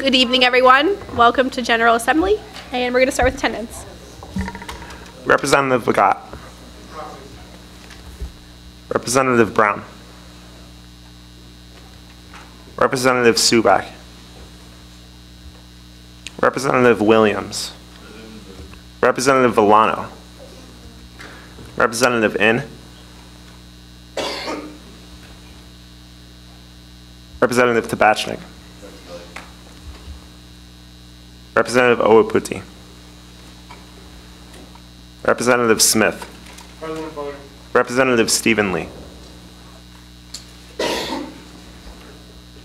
Good evening, everyone. Welcome to General Assembly, and we're going to start with attendance. Representative Legat. Representative Brown. Representative Subak. Representative Williams. Representative Villano. Representative In. Representative Tabachnik. Representative Owaputi. Representative Smith. Representative Stephen Lee.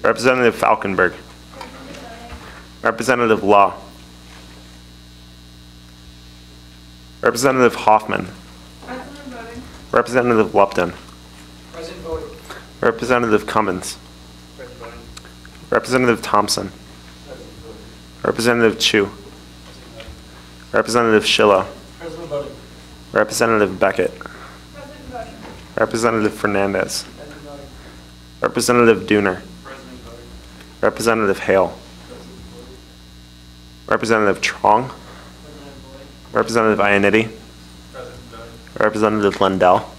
Representative Falkenberg. Representative Law. Representative Hoffman. Representative Lupton. Representative Cummins. Representative Thompson. Representative Chu. Representative Schillo. Representative Beckett. Representative Fernandez. Representative Dooner. Representative Hale. Representative Trong. Representative Iannitti. Representative Lundell.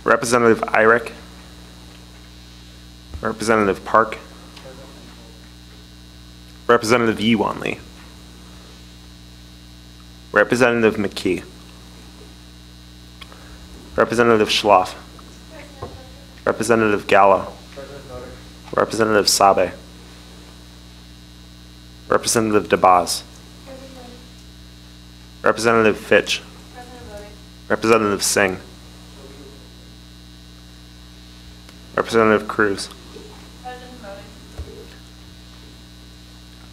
Representative Irick. Representative Park. Representative Yuan Lee. Representative McKee. Representative Schloff. Representative Gallo. Representative Sabe. Representative DeBaz. Representative Fitch. Representative Singh. Representative Cruz.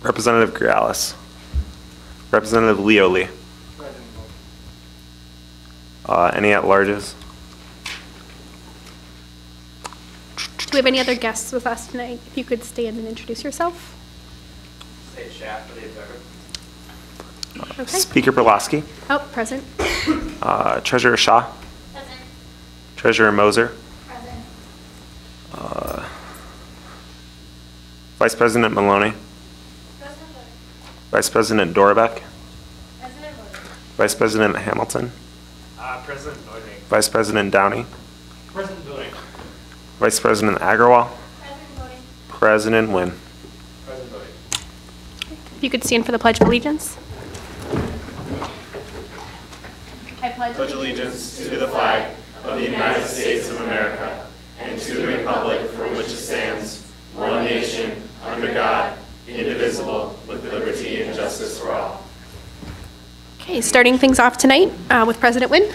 Representative Grialis. Representative Leo Lee. Any at-larges? Do we have any other guests with us tonight? If you could stand and introduce yourself. Okay. Speaker Berlasky. Oh, present. Treasurer Shaw. Present. Treasurer Moser. Present. Vice President Maloney. President voting. Vice President Dorbeck. President voting. Vice President Hamilton. President voting. Vice President Downey. President voting. Vice President Agarwal. President voting. President Nguyen. President voting. If you could stand for the Pledge of Allegiance. I pledge Allegiance to the flag of the United States of America and to the republic for which it stands, one nation, under God, indivisible, with liberty and justice for all. Okay, starting things off tonight with President Nguyen.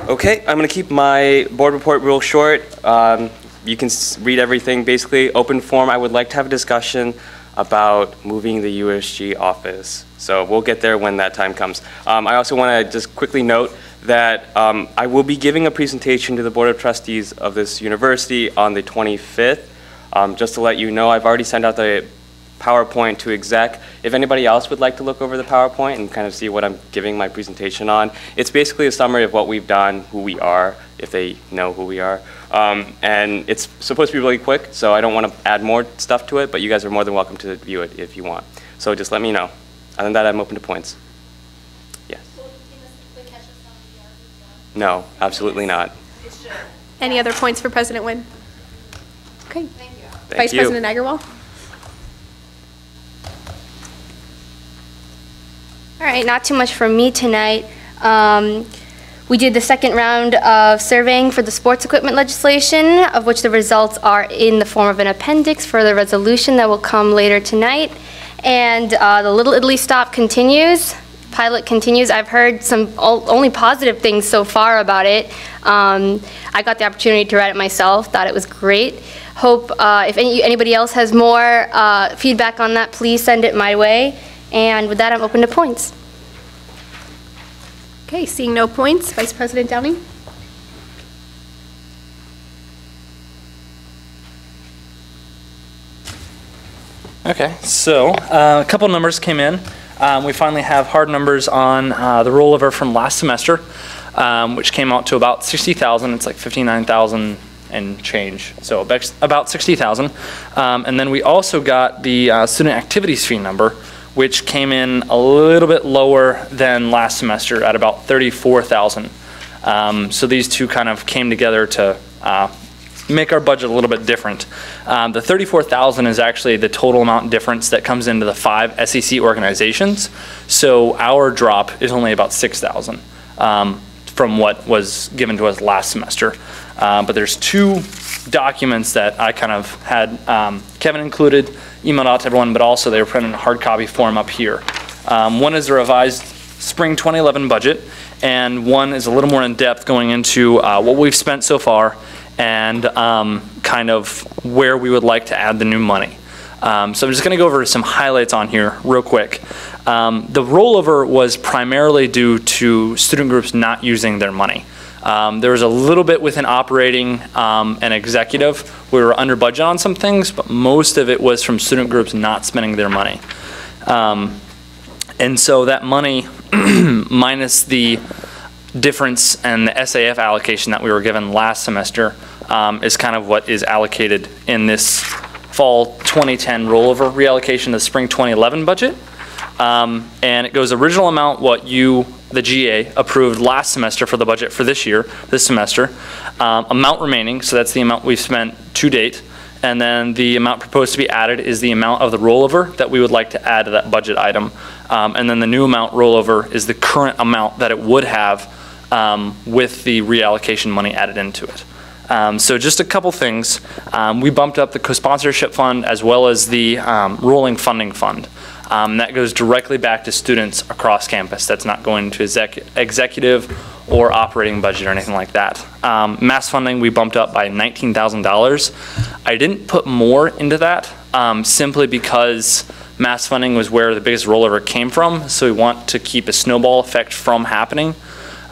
Okay, I'm going to keep my board report real short. You can read everything. Basically, open forum, I would like to have a discussion about moving the USG office. So we'll get there when that time comes. I also want to just quickly note that I will be giving a presentation to the Board of Trustees of this university on the 25th. Just to let you know, I've already sent out the PowerPoint to exec. If anybody else would like to look over the PowerPoint and kind of see what I'm giving my presentation on, it's basically a summary of what we've done, who we are, if they know who we are. And it's supposed to be really quick, so I don't want to add more stuff to it, but you guys are more than welcome to view it if you want. So just let me know. Other than that, I'm open to points. Yes. No, absolutely not. Any other points for President Nguyen? Okay. Thank you. Vice you. President Agarwal. All right, not too much from me tonight. We did the second round of surveying for the sports equipment legislation, of which the results are in the form of an appendix for the resolution that will come later tonight. And the Little Italy stop continues. Pilot continues. I've heard some only positive things so far about it. I got the opportunity to ride it myself, thought it was great. Hope if anybody else has more feedback on that, please send it my way. And with that, I'm open to points. Okay, seeing no points, Vice President Downey. Okay, so a couple numbers came in. We finally have hard numbers on the rollover from last semester, which came out to about 60,000. It's like 59,000 and change, so about 60,000. And then we also got the student activities fee number, which came in a little bit lower than last semester at about 34,000. So these two kind of came together to make our budget a little bit different. The 34,000 is actually the total amount difference that comes into the 5 SEC organizations. So our drop is only about 6,000 from what was given to us last semester. But there's 2 documents that I kind of had Kevin included, emailed out to everyone, but also they were printed in a hard copy form up here. One is the revised spring 2011 budget, and one is a little more in depth going into what we've spent so far and kind of where we would like to add the new money. So I'm just going to go over some highlights on here real quick. The rollover was primarily due to student groups not using their money. There was a little bit within operating and executive. We were under budget on some things, but most of it was from student groups not spending their money. And so that money minus the difference and the SAF allocation that we were given last semester is kind of what is allocated in this fall 2010 rollover reallocation to the spring 2011 budget. And it goes original amount what you, the GA, approved last semester for the budget for this year, this semester. Amount remaining, so that's the amount we've spent to date. And then the amount proposed to be added is the amount of the rollover that we would like to add to that budget item. And then the new amount rollover is the current amount that it would have with the reallocation money added into it. So just a couple things. We bumped up the co-sponsorship fund as well as the rolling funding fund. That goes directly back to students across campus. That's not going to executive or operating budget or anything like that. Mass funding we bumped up by $19,000. I didn't put more into that simply because mass funding was where the biggest rollover came from, so we want to keep a snowball effect from happening.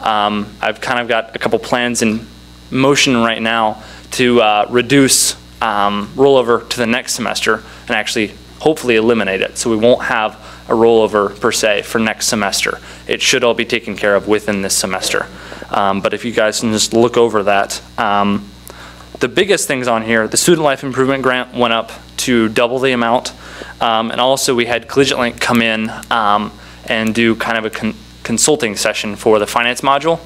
I've kind of got a couple plans in motion right now to reduce rollover to the next semester and actually hopefully eliminate it, so we won't have a rollover per se for next semester. It should all be taken care of within this semester. But if you guys can just look over that. The biggest things on here, the Student Life Improvement Grant went up to double the amount. And also we had Collegiate Link come in and do kind of a consulting session for the finance module.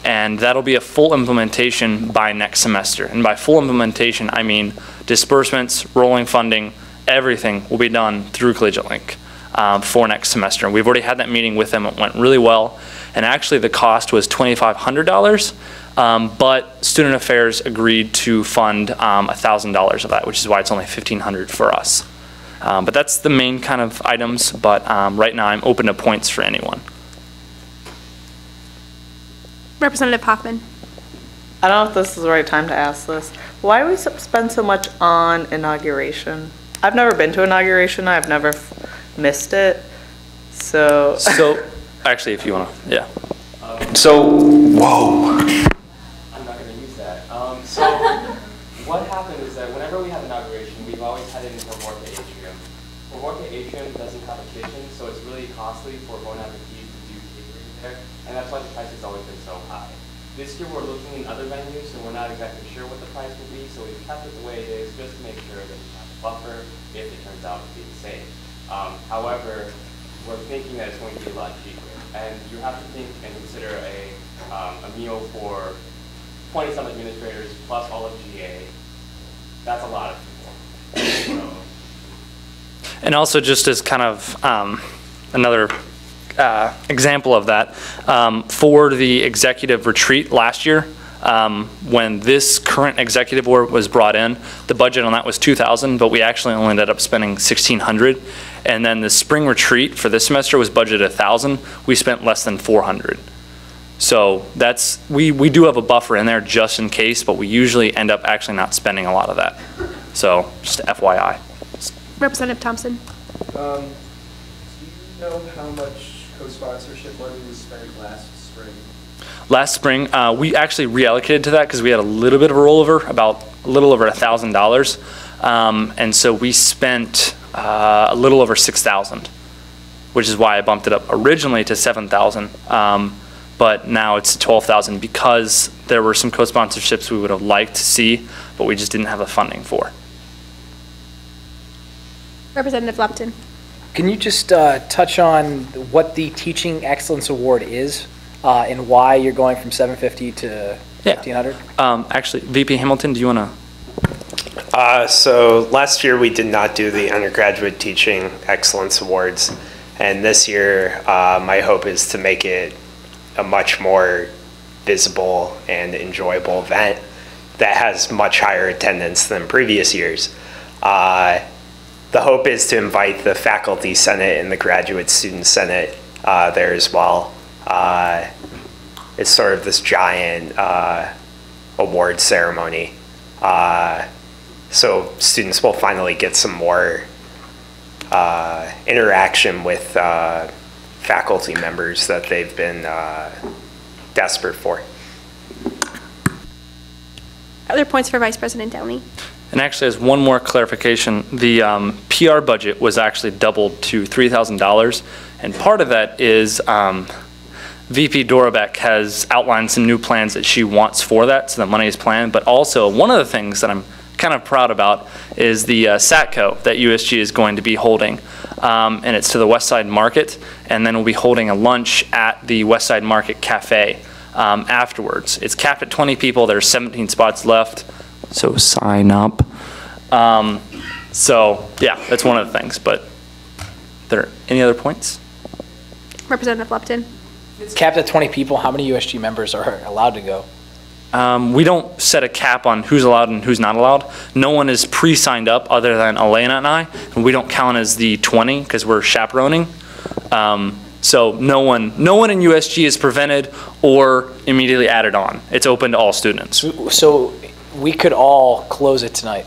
And that'll be a full implementation by next semester. And by full implementation, I mean disbursements, rolling funding, everything will be done through Collegiate Link for next semester. And we've already had that meeting with them. It went really well. And actually the cost was $2,500, but Student Affairs agreed to fund $1,000 of that, which is why it's only $1,500 for us. But that's the main kind of items, but right now I'm open to points for anyone. Representative Hoffman. I don't know if this is the right time to ask this. Why do we spend so much on inauguration? I've never been to inauguration. I've never missed it. So Actually, if you want to, yeah. I'm not going to use that. So what happened is that whenever we have inauguration, we've always had it in Formosa Atrium. Formosa Atrium doesn't have a kitchen, so it's really costly for Bon Appetit to do catering there, and that's why the price has always been so high. This year we're looking in other venues, and we're not exactly sure what the price will be, so we've kept it the way it is just to make sure that we have a buffer if it turns out to be the same. However, we're thinking that it's going to be a lot cheaper. And you have to think and consider a meal for 20-some administrators plus all of GA. That's a lot of people. So. And also just as kind of another example of that, for the executive retreat last year, when this current executive board was brought in, the budget on that was $2,000, but we actually only ended up spending $1,600. And then the spring retreat for this semester was budgeted $1,000. We spent less than $400. So that's, we do have a buffer in there just in case, but we usually end up actually not spending a lot of that. So just FYI. Representative Thompson. Do you know how much co-sponsorship money was spent last spring? Last spring, we actually reallocated to that because we had a little bit of a rollover, about a little over $1,000. And so we spent a little over $6,000, which is why I bumped it up originally to $7,000. but now it's 12,000 because there were some co-sponsorships we would have liked to see, but we just didn't have the funding for. Representative Lupton. Can you just touch on what the Teaching Excellence Award is and why you're going from 750 to 1,500? Actually, VP Hamilton, do you want to? So last year we did not do the Undergraduate Teaching Excellence Awards, and this year my hope is to make it a much more visible and enjoyable event that has much higher attendance than previous years. The hope is to invite the Faculty Senate and the Graduate Student Senate there as well. It's sort of this giant award ceremony. So students will finally get some more interaction with faculty members that they've been desperate for. Other points for Vice President Downey. And actually, as one more clarification, the PR budget was actually doubled to $3,000, and part of that is VP Dorobek has outlined some new plans that she wants for that, so that money is planned. But also, one of the things that I'm kind of proud about is the SATCO that USG is going to be holding, and it's to the West Side Market, and then we'll be holding a lunch at the West Side Market Cafe afterwards. It's capped at 20 people. There's 17 spots left. So sign up. So yeah, that's one of the things. But are there any other points? Representative Lupton. It's capped at 20 people. How many USG members are allowed to go? We don't set a cap on who's allowed and who's not allowed. No one is pre-signed up other than Elena and I, and we don't count as the 20 because we're chaperoning. So no one in USG is prevented or immediately added on. It's open to all students. So we could all close it tonight.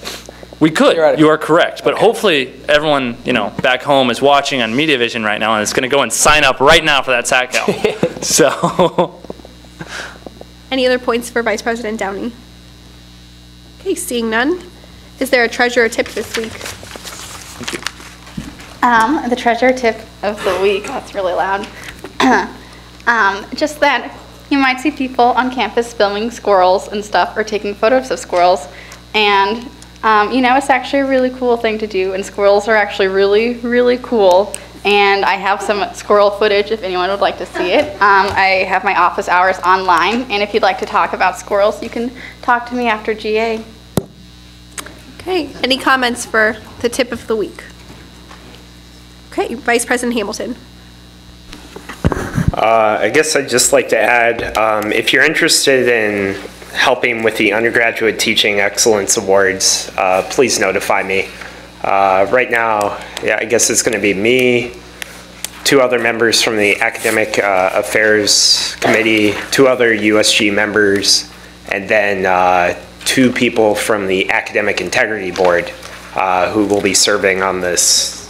We could. You are correct. But hopefully everyone, back home is watching on MediaVision right now and is going to go and sign up right now for that SATCO. So. Any other points for Vice President Downey? Okay, seeing none. Is there a treasurer tip this week? Thank you. The treasure tip of the week, that's really loud. Just that you might see people on campus filming squirrels and stuff or taking photos of squirrels. And, it's actually a really cool thing to do. And squirrels are actually really, really cool. And I have some squirrel footage if anyone would like to see it. I have my office hours online. And if you'd like to talk about squirrels, you can talk to me after GA. Okay, any comments for the tip of the week? Okay, Vice President Hamilton. I guess I'd just like to add, if you're interested in helping with the Undergraduate Teaching Excellence Awards, please notify me. Right now, I guess it's going to be me, 2 other members from the Academic Affairs Committee, 2 other USG members, and then 2 people from the Academic Integrity Board who will be serving on this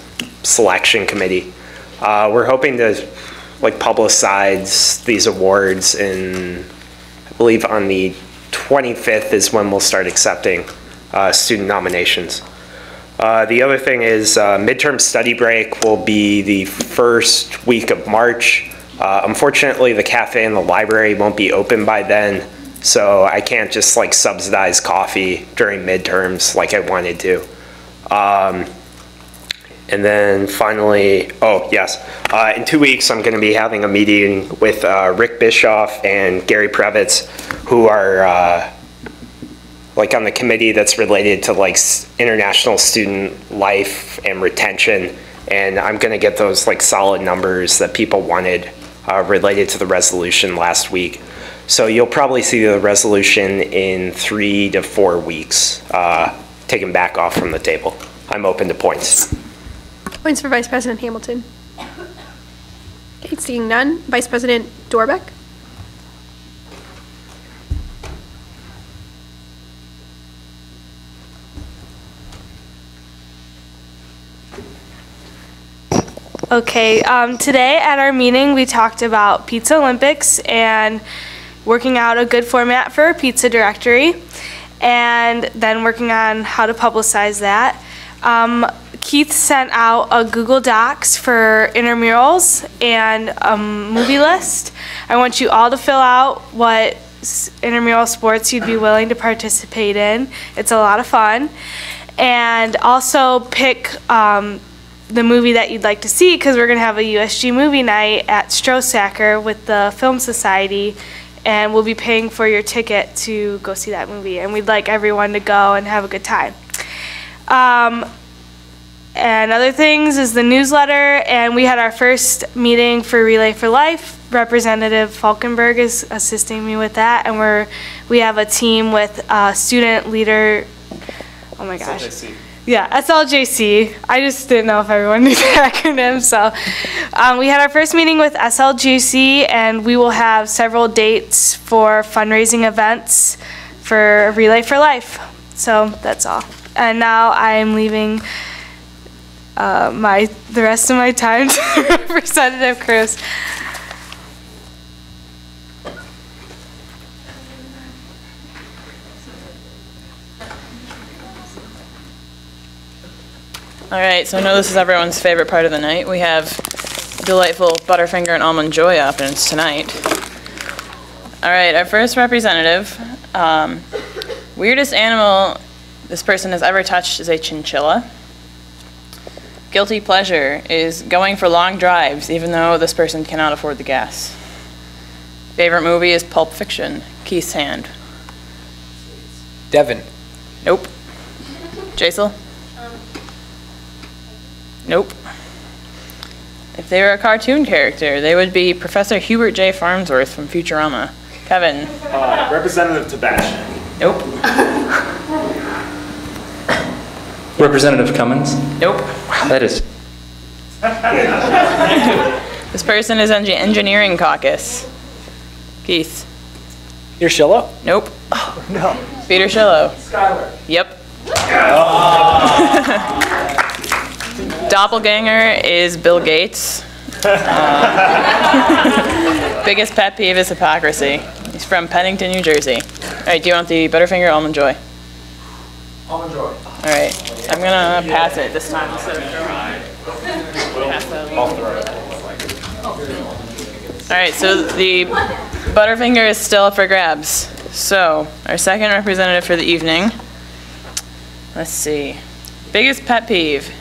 selection committee. We're hoping to publicize these awards in, I believe on the 25th is when we'll start accepting student nominations. The other thing is midterm study break will be the first week of March. Unfortunately, the cafe and the library won't be open by then, so I can't just subsidize coffee during midterms like I wanted to. And then finally, in 2 weeks I'm going to be having a meeting with Rick Bischoff and Gary Previtz, who are on the committee that's related to international student life and retention, and I'm going to get those solid numbers that people wanted related to the resolution last week. So you'll probably see the resolution in 3 to 4 weeks taken back off from the table. I'm open to points. Points for Vice President Hamilton. Okay, seeing none. Vice President Dorbeck. Okay, today at our meeting we talked about Pizza Olympics and working out a good format for a pizza directory, and then working on how to publicize that. Keith sent out a Google Docs for intramurals and a movie list. I want you all to fill out what intramural sports you'd be willing to participate in. It's a lot of fun. And also pick the movie that you'd like to see, because we're going to have a USG movie night at Strosacker with the Film Society, and we'll be paying for your ticket to go see that movie. And we'd like everyone to go and have a good time. And other things is the newsletter, and we had our first meeting for Relay for Life. Representative Falkenberg is assisting me with that, and we have a team with student leader, oh my gosh. SLJC. Yeah, SLJC. I just didn't know if everyone knew the acronym, so. We had our first meeting with SLJC, and we will have several dates for fundraising events for Relay for Life. So that's all. And now I'm leaving the rest of my time to Representative Cruz. All right, so I know this is everyone's favorite part of the night. We have delightful Butterfinger and Almond Joy options tonight. All right, our first representative, weirdest animal this person has ever touched is a chinchilla. Guilty pleasure is going for long drives, even though this person cannot afford the gas. Favorite movie is Pulp Fiction. Keith's hand. Devin. Nope. Jaisal? Nope. If they were a cartoon character, they would be Professor Hubert J. Farnsworth from Futurama. Kevin? Representative Tabach. Nope. Representative Cummins? Nope. Wow, that is. This person is on the engineering caucus. Keith? Peter Schillo? Nope. Oh, no. Peter Schillo. Skylar. Yep. Doppelganger is Bill Gates. Biggest pet peeve is hypocrisy. He's from Pennington, New Jersey. All right, do you want the Butterfinger or Almond Joy? Almond Joy. All right, I'm gonna pass it this time. Pass that along. All right, so the Butterfinger is still up for grabs. So our second representative for the evening. Let's see. Biggest pet peeve.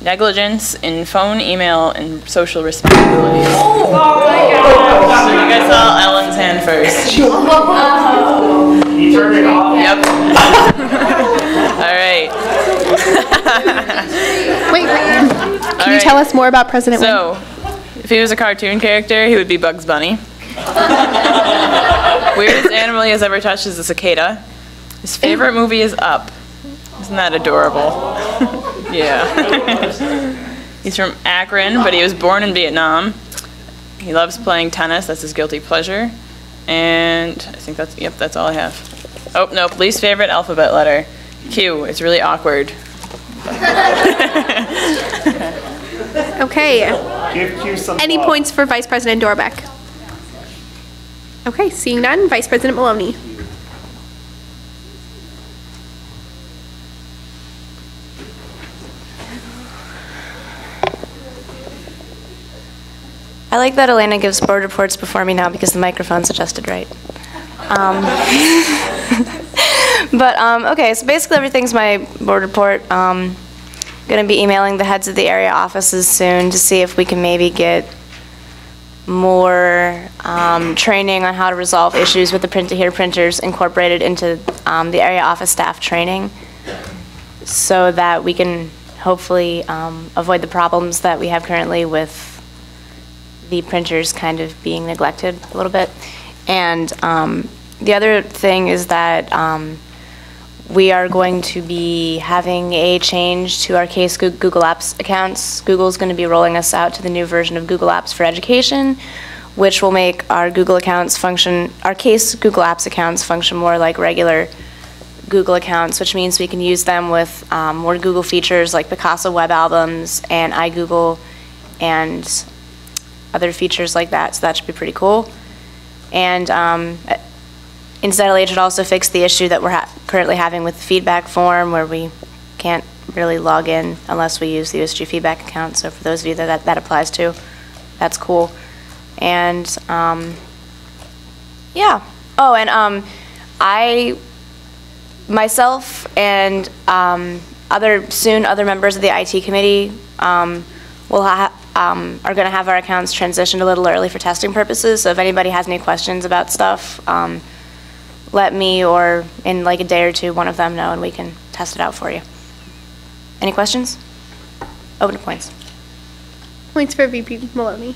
Negligence in phone, email, and social responsibilities. Oh my God. So you guys saw Ellen's hand first. You turned it off? Yep. All right. Wait, can you tell us more about President Wynn? So, if he was a cartoon character, he would be Bugs Bunny. Weirdest animal he has ever touched is a cicada. His favorite movie is Up. Isn't that adorable? Yeah. He's from Akron, but he was born in Vietnam. He loves playing tennis. That's his guilty pleasure. And I think that's, yep, that's all I have. Oh, no, least favorite alphabet letter. Q. It's really awkward. Okay. Give Q some Any love. points for Vice President Dorbeck? Okay, seeing none, Vice President Maloney. I like that Elena gives board reports before me now because the microphone's adjusted right. Okay, so basically everything's my board report. Going to be emailing the heads of the area offices soon to see if we can maybe get more training on how to resolve issues with the print-to-hear printers incorporated into the area office staff training, so that we can hopefully avoid the problems that we have currently with the printers kind of being neglected a little bit. And the other thing is that we are going to be having a change to our Case Google Apps accounts. Google's going to be rolling us out to the new version of Google Apps for Education, which will make our Google accounts function, our Case Google Apps accounts function more like regular Google accounts, which means we can use them with more Google features like Picasso web albums and iGoogle and other features like that, so that should be pretty cool. And incidentally, it should also fix the issue that we're currently having with the feedback form, where we can't really log in unless we use the USG feedback account. So for those of you that applies to, that's cool. And yeah. Oh, and myself and other members of the IT committee are going to have our accounts transitioned a little early for testing purposes. So if anybody has any questions about stuff, let me or in like a day or two, one of them know, and we can test it out for you. Any questions? Open to points. Points for VP Maloney.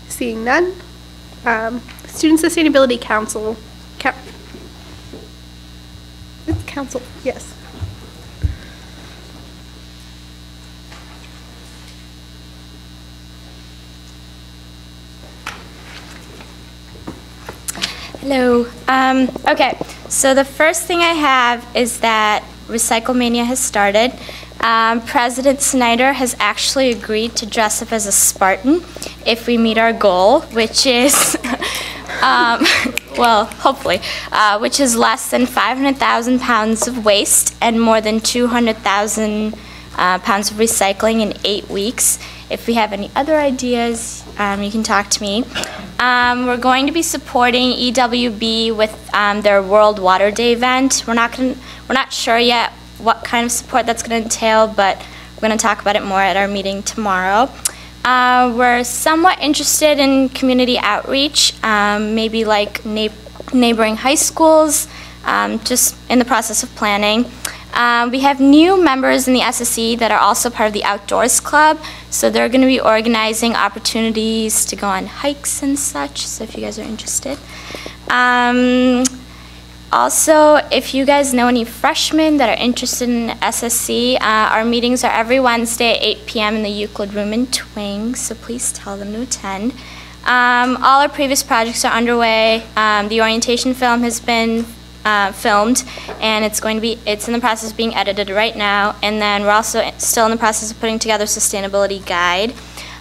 Seeing none. Student Sustainability Council. It's council, yes. Hello. Okay, so the first thing I have is that Recyclemania has started. President Snyder has actually agreed to dress up as a Spartan if we meet our goal, which is, well, hopefully, which is less than 500,000 pounds of waste and more than 200,000 pounds of recycling in 8 weeks. If we have any other ideas, you can talk to me. We're going to be supporting EWB with their World Water Day event. We're not sure yet what kind of support that's going to entail, but we're going to talk about it more at our meeting tomorrow. We're somewhat interested in community outreach, maybe like neighboring high schools, just in the process of planning. We have new members in the SSE that are also part of the Outdoors Club, so they're going to be organizing opportunities to go on hikes and such, so if you guys are interested. Also, if you guys know any freshmen that are interested in SSC, our meetings are every Wednesday at 8 p.m. in the Euclid Room in Twing, so please tell them to attend. All our previous projects are underway. The orientation film has been filmed, and it's in the process of being edited right now, and then we're also still in the process of putting together a sustainability guide.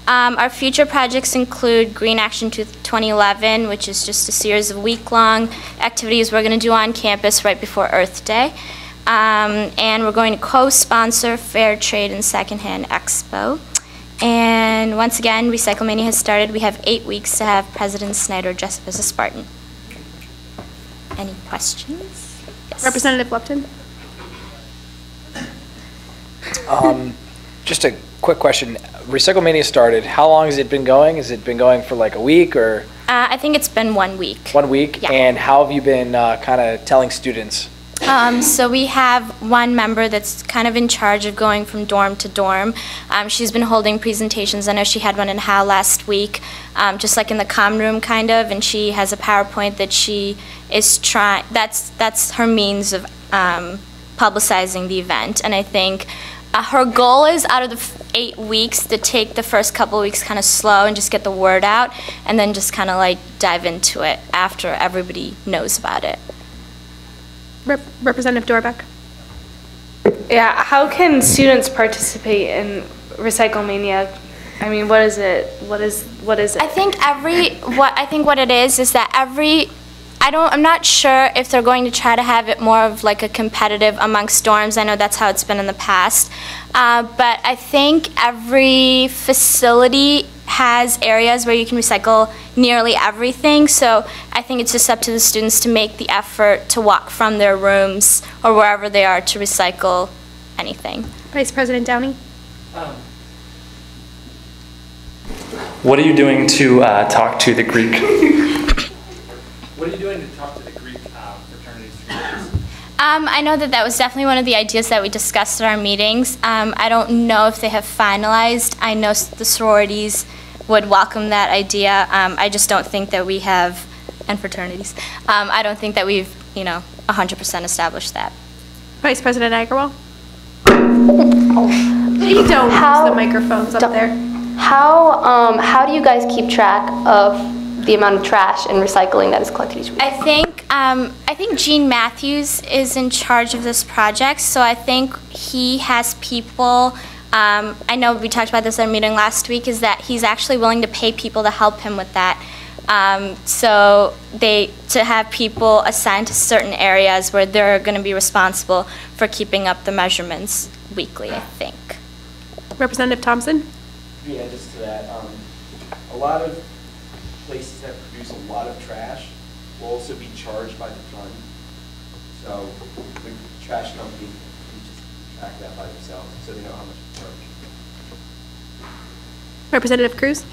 Our future projects include Green Action 2011, which is just a series of week-long activities we're going to do on campus right before Earth Day. And we're going to co-sponsor Fair Trade and Secondhand Expo. And once again, Recyclemania has started. We have 8 weeks to have President Snyder dress up as a Spartan. Any questions? Yes. Representative Lupton. Just a quick question. Recyclemania started. How long has it been going? Has it been going for like a week or? I think it's been 1 week. 1 week? Yeah. And how have you been kind of telling students? So we have one member that's kind of in charge of going from dorm to dorm. She's been holding presentations. I know she had one in Hal last week, just like in the comm room kind of, and she has a PowerPoint that she is trying, that's her means of publicizing the event. And I think her goal is out of the 8 weeks to take the first couple of weeks kind of slow and just get the word out, and then just kind of like dive into it after everybody knows about it. Representative Dorbeck. Yeah, how can students participate in Recyclemania? I mean, what is it? What is it? I think what it is that I'm not sure if they're going to try to have it more of like a competitive amongst dorms. I know that's how it's been in the past. But I think every facility has areas where you can recycle nearly everything. So I think it's just up to the students to make the effort to walk from their rooms or wherever they are to recycle anything. Vice President Downey. What are you doing to talk to the Greek? What are you doing to talk to the Greek fraternities? I know that was definitely one of the ideas that we discussed at our meetings. I don't know if they have finalized. I know the sororities would welcome that idea. I just don't think that we have, and fraternities, I don't think that we've, 100% established that. Vice President Agarwal. You don't use the microphones up there. How do you guys keep track of the amount of trash and recycling that is collected each week? I think Gene Matthews is in charge of this project, so I think he has people. I know we talked about this at our meeting last week, is that he's actually willing to pay people to help him with that. So to have people assigned to certain areas where they're going to be responsible for keeping up the measurements weekly, I think. Representative Thompson? Yeah, just to that, a lot of places that produce a lot of trash will also be charged by the ton. So the trash company can just track that by themselves, so they know how much to charge. Representative Cruz?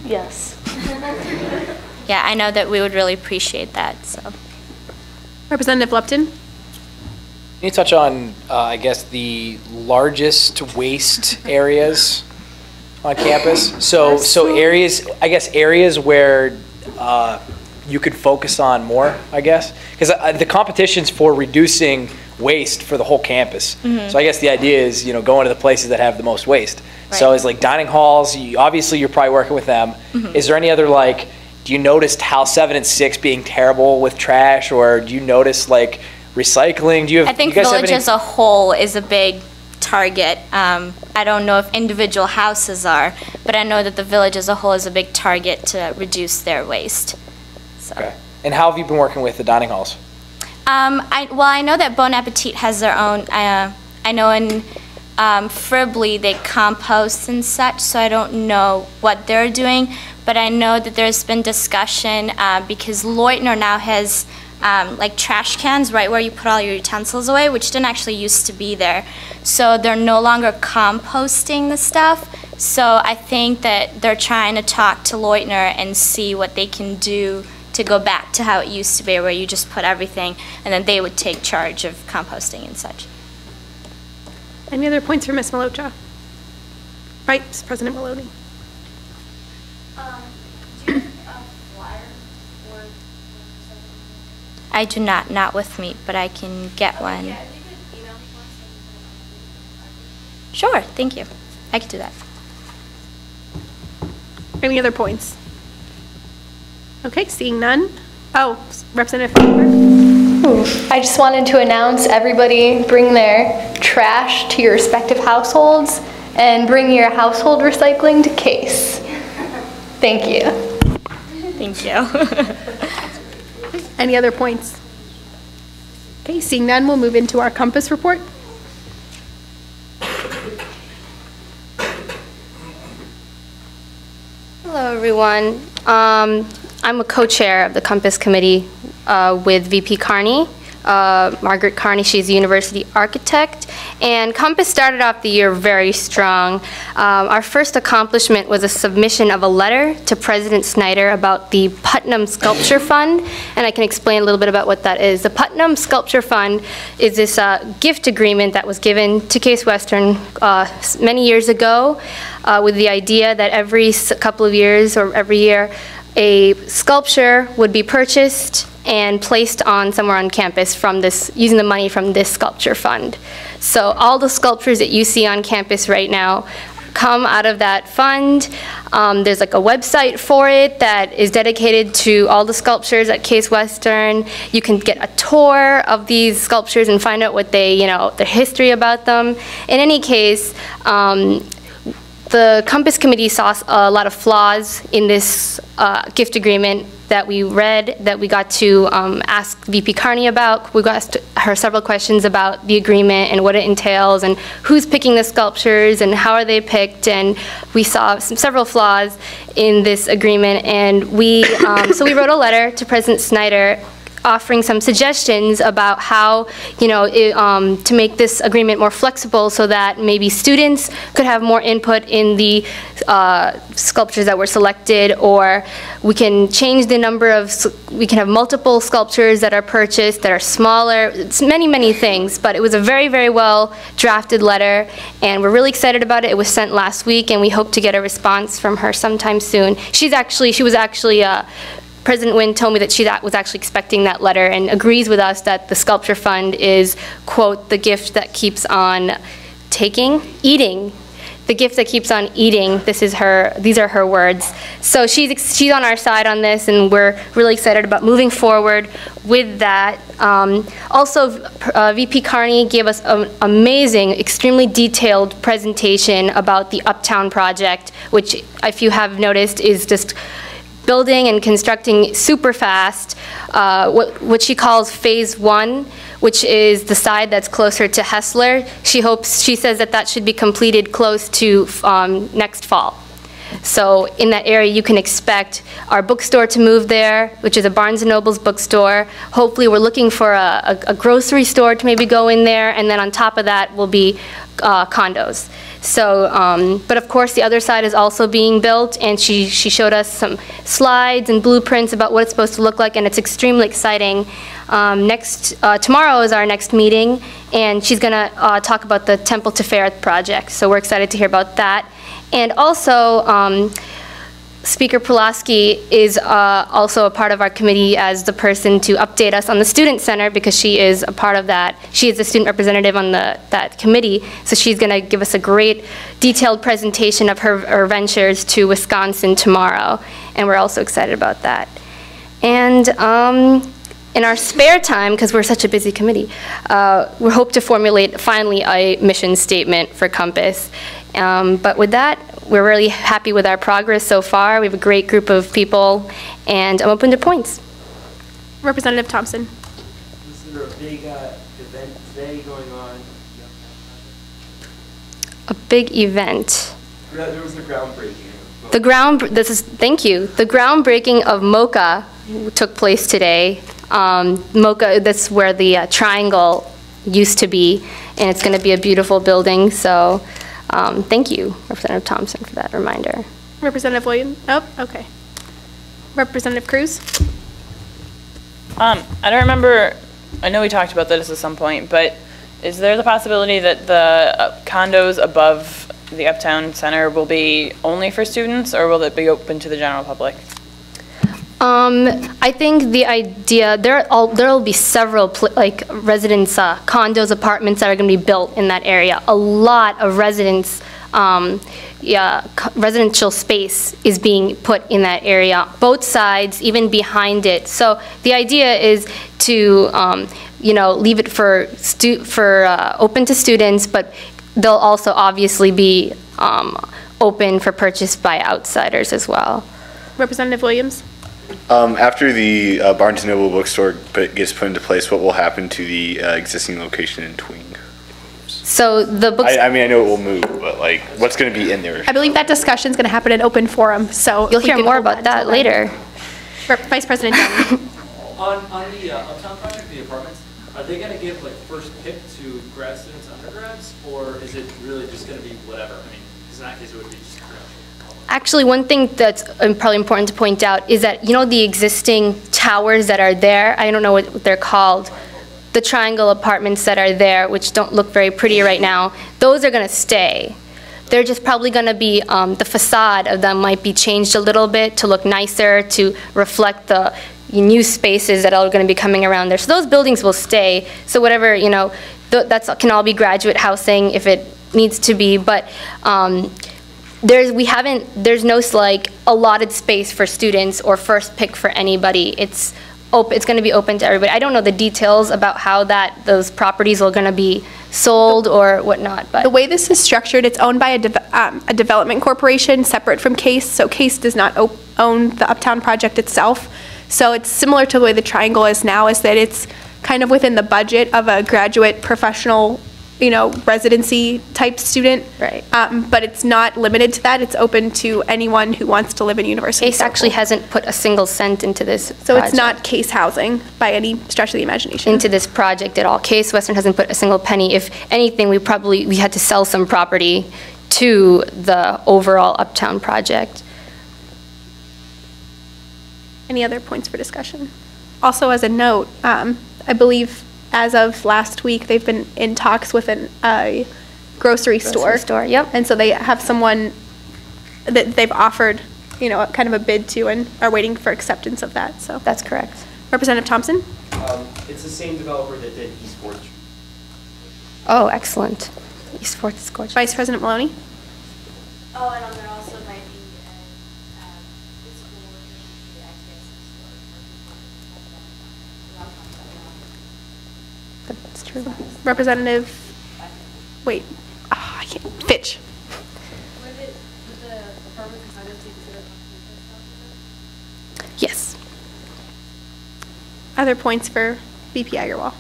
Yes. Yeah, I know that we would really appreciate that, so. Representative Lupton? Can you touch on, I guess, the largest waste areas on campus? So areas, I guess, areas where you could focus on more, I guess? Because the competition's for reducing waste for the whole campus. So I guess the idea is, going to the places that have the most waste. Right. So it's like dining halls, obviously you're probably working with them. Is there any other, do you notice Hal 7 and 6 being terrible with trash, or do you notice recycling? Do you have, I think you guys village have any? as a whole is a big target. I don't know if individual houses are, but I know that the village as a whole is a big target to reduce their waste. So. Okay. And how have you been working with the dining halls? I know that Bon Appetit has their own. I know in Fribley they compost and such, so I don't know what they're doing, but I know that there's been discussion because Leutner now has trash cans right where you put all your utensils away, which didn't actually used to be there. So they're no longer composting the stuff. So I think that they're trying to talk to Leutner and see what they can do to go back to how it used to be, where you just put everything and then they would take charge of composting and such. Any other points for Ms. Malocha? Right, President Maloney. Do you have a flyer or I do not with me, but I can get one. Yeah, if you could email me one so Sure, thank you. I could do that. Any other points? Okay, seeing none. Oh, Representative Falkenberg. I just wanted to announce everybody bring their trash to your respective households and bring your household recycling to Case. Thank you. Thank you. Any other points? Okay, seeing none, we'll move into our Compass report. Hello, everyone. I'm a co-chair of the Compass Committee with VP Carney, Margaret Carney. She's a university architect. And Compass started off the year very strong. Our first accomplishment was a submission of a letter to President Snyder about the Putnam Sculpture Fund, and I can explain a little bit about what that is. The Putnam Sculpture Fund is this gift agreement that was given to Case Western many years ago with the idea that every couple of years or every year a sculpture would be purchased and placed on somewhere on campus from this, using the money from this sculpture fund. So all the sculptures that you see on campus right now come out of that fund. There's like a website for it that is dedicated to all the sculptures at Case Western. You can get a tour of these sculptures and find out what they, the history about them. In any case, the Compass Committee saw a lot of flaws in this gift agreement that we read, that we got to ask VP Carney about. We asked her several questions about the agreement and what it entails and who's picking the sculptures and how are they picked, and we saw several flaws in this agreement, and so we wrote a letter to President Snyder offering some suggestions about how, to make this agreement more flexible so that maybe students could have more input in the sculptures that were selected, or we can change the number of, we can have multiple sculptures that are purchased that are smaller. It's many, many things, but it was a very, very well drafted letter, and we're really excited about it. It was sent last week, and we hope to get a response from her sometime soon. She was actually President Wynn told me that she was actually expecting that letter and agrees with us that the Sculpture Fund is, quote, the gift that keeps on eating. the gift that keeps on eating. These are her words. So she's on our side on this, and we're really excited about moving forward with that. Also, VP Carney gave us an amazing, extremely detailed presentation about the Uptown project, which, if you have noticed, is just building and constructing super fast, what she calls phase 1, which is the side that's closer to Hessler. She says that should be completed close to next fall. So in that area, you can expect our bookstore to move there, which is a Barnes & Noble's bookstore. Hopefully, we're looking for a grocery store to maybe go in there, and then on top of that will be condos. So, but of course, the other side is also being built, and she showed us some slides and blueprints about what it's supposed to look like, and it's extremely exciting. Tomorrow is our next meeting, and she's going to talk about the Temple to Fair project. So we're excited to hear about that. And also, Speaker Pulaski is also a part of our committee as the person to update us on the Student Center, because she is a part of that. She is the student representative on that committee, so she's going to give us a great detailed presentation of her ventures to Wisconsin tomorrow, and we're also excited about that. And in our spare time, because we're such a busy committee, we hope to formulate finally a mission statement for Compass. But with that, we're really happy with our progress so far. We have a great group of people, and I'm open to points. Representative Thompson. Is there a big event today going on? A big event. There was the groundbreaking. Thank you. The groundbreaking of MoCA took place today. MoCA, that's where the triangle used to be, and it's going to be a beautiful building. So thank you, Representative Thompson, for that reminder. Representative Williams? Oh, okay. Representative Cruz? I don't remember, I know we talked about this at some point, but is there the possibility that the condos above the Uptown Center will be only for students, or will it be open to the general public? I think the idea, there'll be several residence condos, apartments that are going to be built in that area. A lot of residential space is being put in that area, both sides, even behind it. So the idea is to leave it for open to students, but they'll also obviously be open for purchase by outsiders as well. Representative Williams? After the Barnes & Noble bookstore gets put into place, what will happen to the existing location in Twing? So the books. I mean, I know it will move, but like, what's going to be in there? I believe that discussion is going to happen in open forum, so you'll hear more about that later. Vice President Downey. On the Uptown project, the apartments, are they going to give like first pick to grad students, undergrads, or is it really just going to be whatever? I mean, because in that case, it would be just credential. Actually, one thing that's probably important to point out is that, the existing towers that are there, I don't know what they're called, the triangle apartments that are there, which don't look very pretty right now, those are going to stay. They're just probably going to be, the facade of them might be changed a little bit to look nicer, to reflect the new spaces that are going to be coming around there. So those buildings will stay. So whatever, that can all be graduate housing if it needs to be. But there's no allotted space for students or first pick for anybody. It's going to be open to everybody. I don't know the details about how those properties are going to be sold or whatnot. But the way this is structured, it's owned by a development corporation separate from CASE. So CASE does not own the Uptown project itself. So it's similar to the way the triangle is now, is that it's kind of within the budget of a graduate professional, residency type student. Right. But it's not limited to that. It's open to anyone who wants to live in University CASE actually hasn't put a single cent into this So project. it's not CASE housing by any stretch of the imagination. Into this project at all. Case Western hasn't put a single penny. If anything, we had to sell some property to the overall Uptown project. Any other points for discussion? Also, as a note, I believe as of last week, they've been in talks with a grocery store. Yep. And so they have someone that they've offered, kind of a bid to, and are waiting for acceptance of that. So that's correct. Representative Thompson? It's the same developer that did East 4th Street. Oh, excellent. East 4th is gorgeous. Vice President Maloney? Oh, and there also might be the school the activities for That's true. Representative, wait, I can't, Fitch. Yes. Other points for VP Agarwal?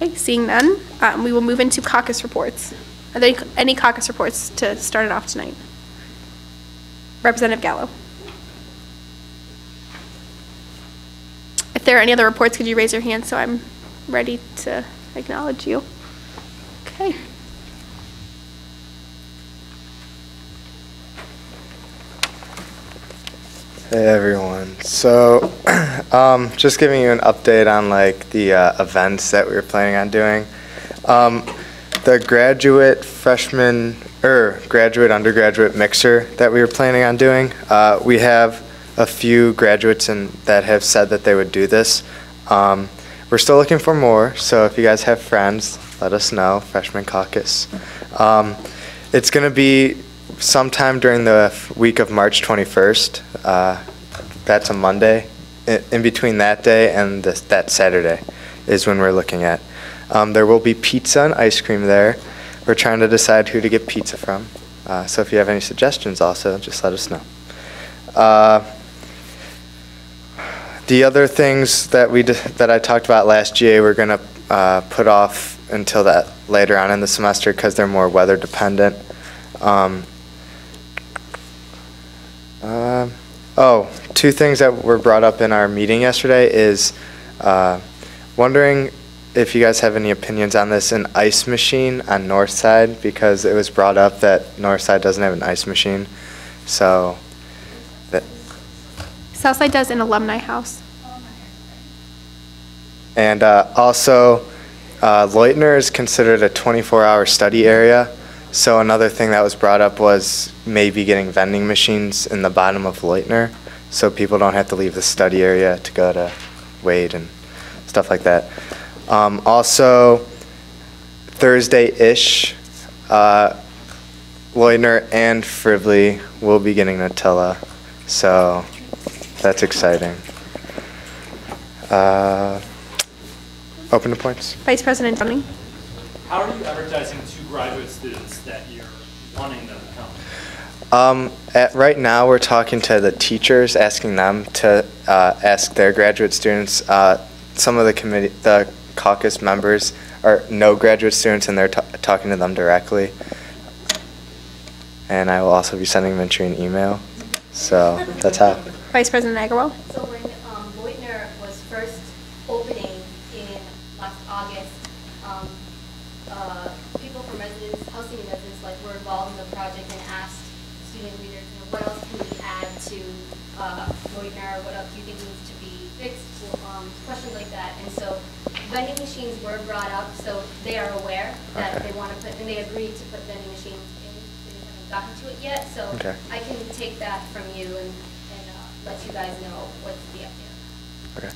Okay, seeing none, we will move into caucus reports. Are there any caucus reports to start it off tonight? Representative Gallo. If there are any other reports, could you raise your hand so I'm ready to acknowledge you? Okay. Hey everyone. So, just giving you an update on like the events that we were planning on doing. The graduate freshman or graduate undergraduate mixer that we were planning on doing. We have a few graduates that have said that they would do this. We're still looking for more, so if you guys have friends, let us know. Freshman caucus. It's going to be sometime during the week of March 21st. That's a Monday. In between that day and that Saturday is when we're looking at. There will be pizza and ice cream there. We're trying to decide who to get pizza from. So if you have any suggestions also, just let us know. The other things that I talked about last GA, we're going to put off until that later on in the semester because they're more weather dependent. Two things that were brought up in our meeting yesterday is wondering if you guys have any opinions on this, an ice machine on North Side, because it was brought up that North Side doesn't have an ice machine. So that Southside does an alumni house. And also, Leutner is considered a 24-hour study area. So another thing that was brought up was maybe getting vending machines in the bottom of Leutner, so people don't have to leave the study area to go to Wade and stuff like that. Also, Thursday-ish, Leutner and Frivly will be getting Nutella, so that's exciting. Open to points. Vice President Dunning. How are you advertising to graduate students that you're wanting them to come? Right now, we're talking to the teachers, asking them to ask their graduate students. Some of the caucus members are no graduate students, and they're talking to them directly. And I will also be sending them an email. So that's how. Vice President Agarwal. So when Leutner was first opening in last August, people from housing residents were involved in the project and asked student leaders, what else can we add to Leutner? What else do you think needs to be fixed? Questions like that. And so vending machines were brought up, so they are aware that they want to put, and they agreed to put vending machines in. They haven't gotten to it yet, so I can take that from you and let you guys know what's the update. Okay.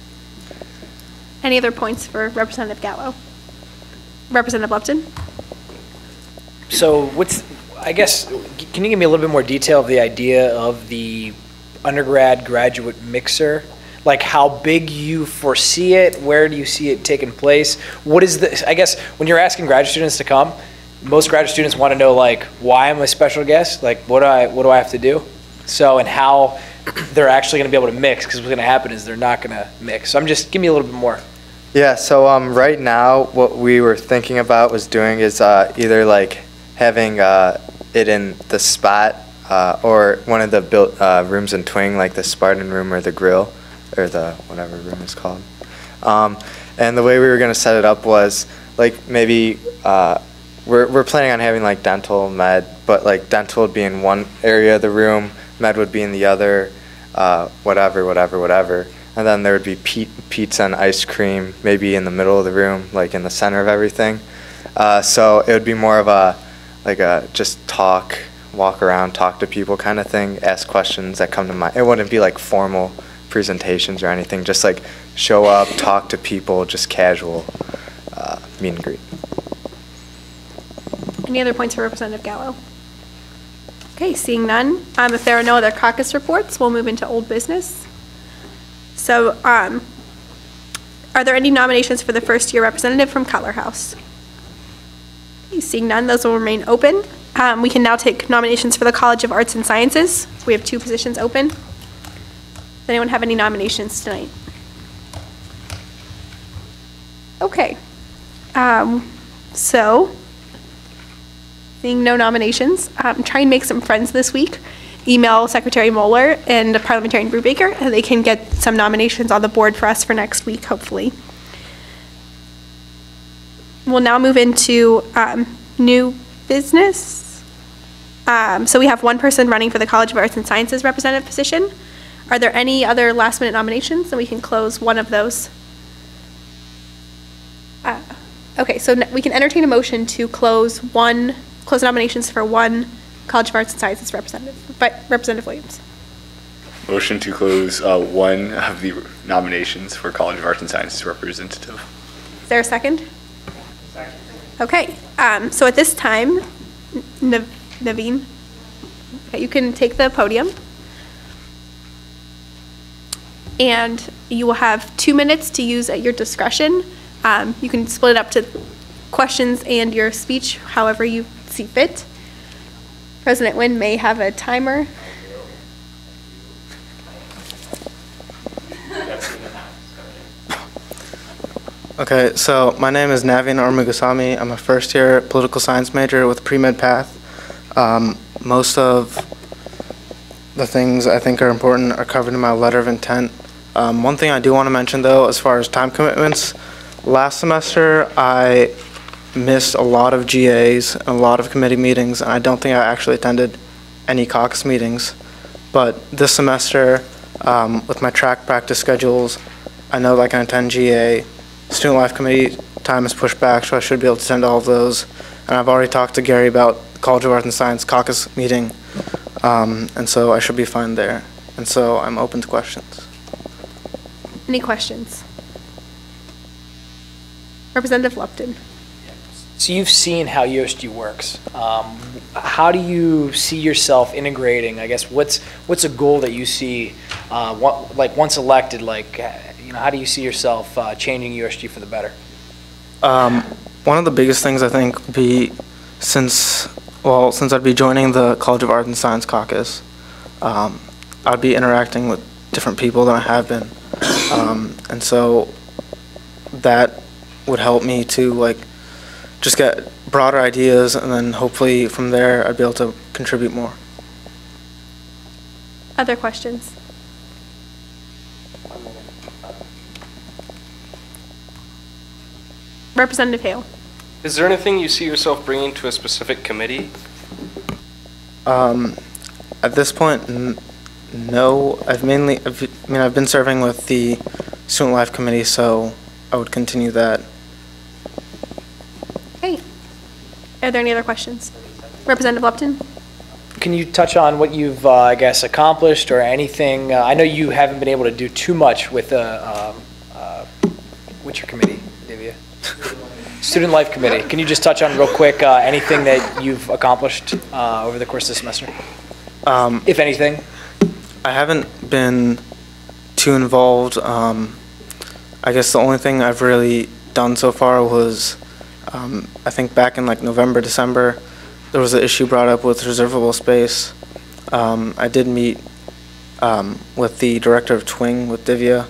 Any other points for Representative Gallo? Representative Lupton. So can you give me a little bit more detail of the idea of the undergrad graduate mixer? Like how big you foresee it? Where do you see it taking place? What is I guess when you're asking graduate students to come, most graduate students want to know why I'm a special guest? What do I have to do? So, and how they're actually going to be able to mix, because what's going to happen is they're not going to mix. So give me a little bit more. Yeah, so right now what we were thinking about was doing is either having it in the spot or one of the built rooms in Twing, like the Spartan room or the grill or the whatever room is called. And the way we were going to set it up was maybe we're planning on having dental, med, but dental would be in one area of the room, med would be in the other, whatever. And then there would be pizza and ice cream maybe in the middle of the room, in the center of everything. So it would be more of a just walk around, talk to people kind of thing, ask questions that come to mind. It wouldn't be formal presentations or anything, just show up, talk to people, just casual meet and greet. Any other points for Representative Gallo? Okay, seeing none. If there are no other caucus reports, we'll move into old business. So, are there any nominations for the first-year representative from Cutler House? Okay, seeing none, those will remain open. We can now take nominations for the College of Arts and Sciences. We have 2 positions open. Does anyone have any nominations tonight? Okay. So, seeing no nominations, try and make some friends this week. Email Secretary Moeller and Parliamentarian Brubaker, and they can get some nominations on the board for us for next week, hopefully. We'll now move into new business. So we have 1 person running for the College of Arts and Sciences representative position. Are there any other last-minute nominations? And we can close one of those. Okay, so we can entertain a motion to close nominations for 1 College of Arts and Sciences representative. Representative Williams. Motion to close 1 of the nominations for College of Arts and Sciences representative. Is there a second? Second. Okay, so at this time, Naveen, okay, you can take the podium. And you will have 2 minutes to use at your discretion. You can split it up to questions and your speech, however you see fit. President Nguyen may have a timer. Okay, so my name is Naveen Armugasamy. I'm a first-year political science major with pre-med path. Most of the things I think are important are covered in my letter of intent. One thing I do want to mention, though, as far as time commitments, last semester I missed a lot of GAs and a lot of committee meetings, and I don't think I actually attended any caucus meetings. But this semester, with my track practice schedules, I know that I can attend GA. Student Life Committee time is pushed back, so I should be able to attend all of those. And I've already talked to Gary about the College of Arts and Science caucus meeting, and so I should be fine there. And so I'm open to questions. Any questions? Representative Lupton. So you've seen how USG works. How do you see yourself integrating? I guess what's a goal that you see, like once elected? Like, how do you see yourself changing USG for the better? One of the biggest things I think would be since I'd be joining the College of Arts and Science caucus, I'd be interacting with different people than I have been, and so that would help me to just get broader ideas, and then hopefully from there I'd be able to contribute more. Other questions? Representative Hale. Is there anything you see yourself bringing to a specific committee? At this point, no. I've been serving with the Student Life Committee, so I would continue that. Okay. Are there any other questions? Representative Lupton? Can you touch on what you've, I guess, accomplished or anything? I know you haven't been able to do too much with what's your committee, Divya? Student Life Committee. Can you just touch on real quick anything that you've accomplished over the course of the semester? If anything? I haven't been too involved. I guess the only thing I've really done so far was, I think back in November, December, there was an issue brought up with reservable space. I did meet with the director of Twing, with Divya,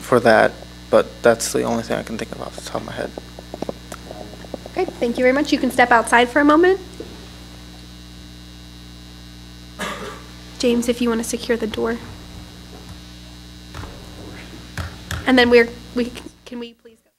for that, but that's the only thing I can think of off the top of my head. Okay, thank you very much. You can step outside for a moment. James, if you want to secure the door. And then can we please go?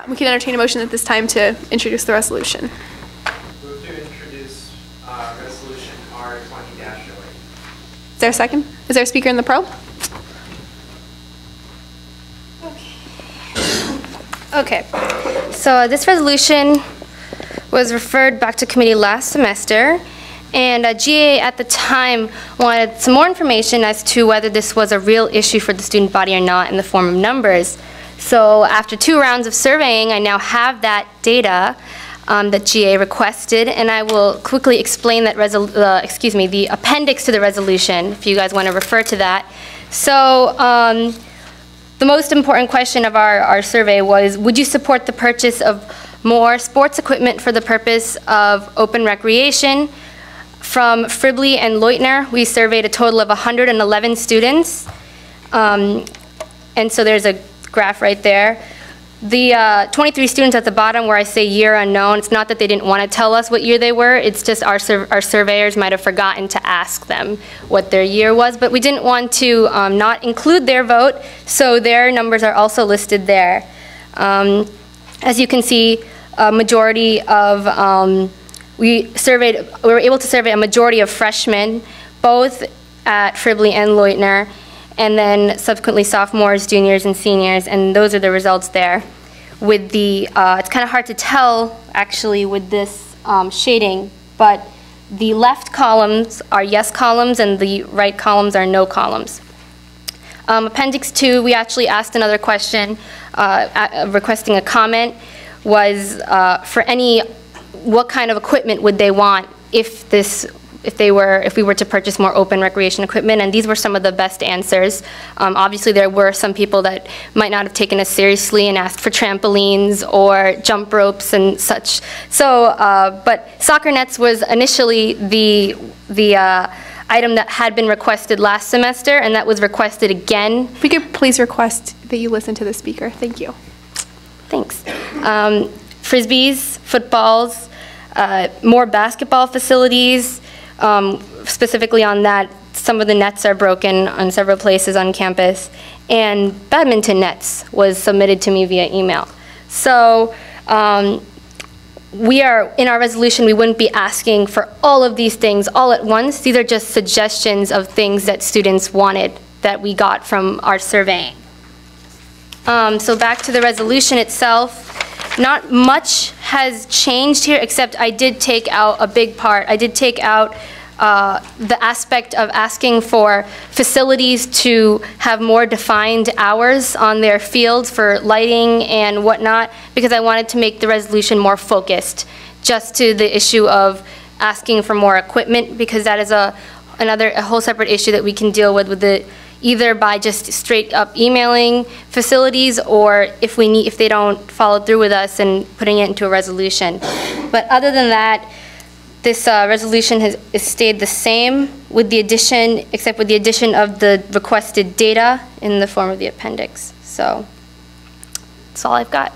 We can entertain a motion at this time to introduce the resolution. Move to introduce resolution R20-08. Is there a second? Is there a speaker in the pro? Okay, so this resolution was referred back to committee last semester, and GA at the time wanted some more information as to whether this was a real issue for the student body or not in the form of numbers. So after 2 rounds of surveying, I now have that data that GA requested, and I will quickly explain that the appendix to the resolution, if you guys want to refer to that. So the most important question of our survey was, would you support the purchase of more sports equipment for the purpose of open recreation? From Fribley and Leutner, we surveyed a total of 111 students. And so there's a graph right there. The 23 students at the bottom where I say year unknown, it's not that they didn't want to tell us what year they were, it's just our surveyors might have forgotten to ask them what their year was, but we didn't want to not include their vote, so their numbers are also listed there. As you can see, a majority of, we were able to survey a majority of freshmen, both at Fribley and Leutner, and then subsequently sophomores, juniors, and seniors, and those are the results there. With the, it's kind of hard to tell actually with this shading, but the left columns are yes columns and the right columns are no columns. Appendix 2, we actually asked another question, requesting a comment, was for any, what kind of equipment would they want if we were to purchase more open recreation equipment, and these were some of the best answers. Obviously there were some people that might not have taken us seriously and asked for trampolines or jump ropes and such. So, but soccer nets was initially the item that had been requested last semester, and that was requested again. If we could please request that you listen to the speaker. Thank you. Thanks. Frisbees, footballs, more basketball facilities. Specifically on that, some of the nets are broken on several places on campus, and badminton nets was submitted to me via email. So we are, in our resolution, we wouldn't be asking for all of these things all at once. These are just suggestions of things that students wanted that we got from our surveying. So back to the resolution itself. Not much has changed here, except I did take out a big part. I did take out the aspect of asking for facilities to have more defined hours on their fields for lighting and whatnot, because I wanted to make the resolution more focused just to the issue of asking for more equipment, because that is a whole separate issue that we can deal with the either by just straight up emailing facilities, or if they don't follow through with us and putting it into a resolution. But other than that, this resolution has stayed the same with the addition, except with the addition of the requested data in the form of the appendix. So that's all I've got.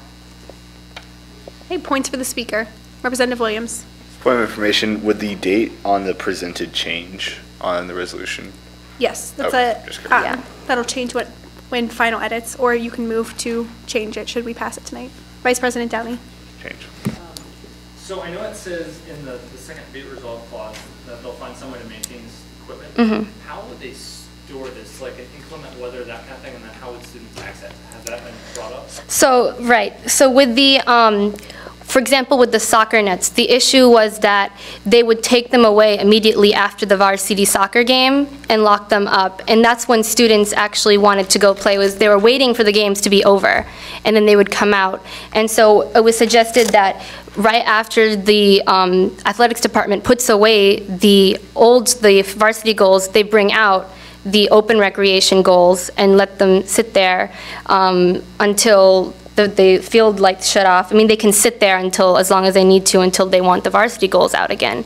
Hey, points for the speaker. Representative Williams. Point of information, would the date on the presented change on the resolution? Yes, that's that'll change when final edits, or you can move to change it should we pass it tonight. Vice President Downey. Change. So I know it says in the second be it resolved clause that they'll find some way to maintain this equipment. Mm-hmm. How would they store this, like an inclement weather, that kind of thing, and then how would students access it? Has that been brought up? So, right. So with the, for example, with the soccer nets, the issue was that they would take them away immediately after the varsity soccer game and lock them up. And that's when students actually wanted to go play, was they were waiting for the games to be over, and then they would come out. And so it was suggested that right after the athletics department puts away the varsity goals, they bring out the open recreation goals and let them sit there until the field lights shut off. I mean, they can sit there until, as long as they need to, until they want the varsity goals out again.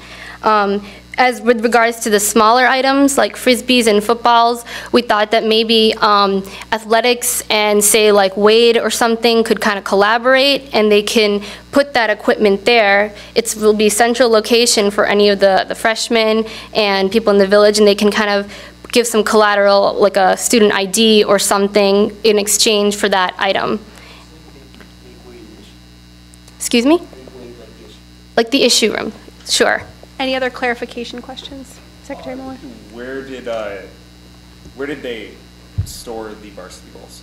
As with regards to the smaller items like frisbees and footballs, we thought that maybe athletics and say like Wade or something could kind of collaborate, and they can put that equipment there. It will be central location for any of the freshmen and people in the village, and they can kind of give some collateral, like a student ID or something, in exchange for that item. Excuse me? Like the issue room, sure. Any other clarification questions, Secretary Mueller? Where did they store the varsity bowls?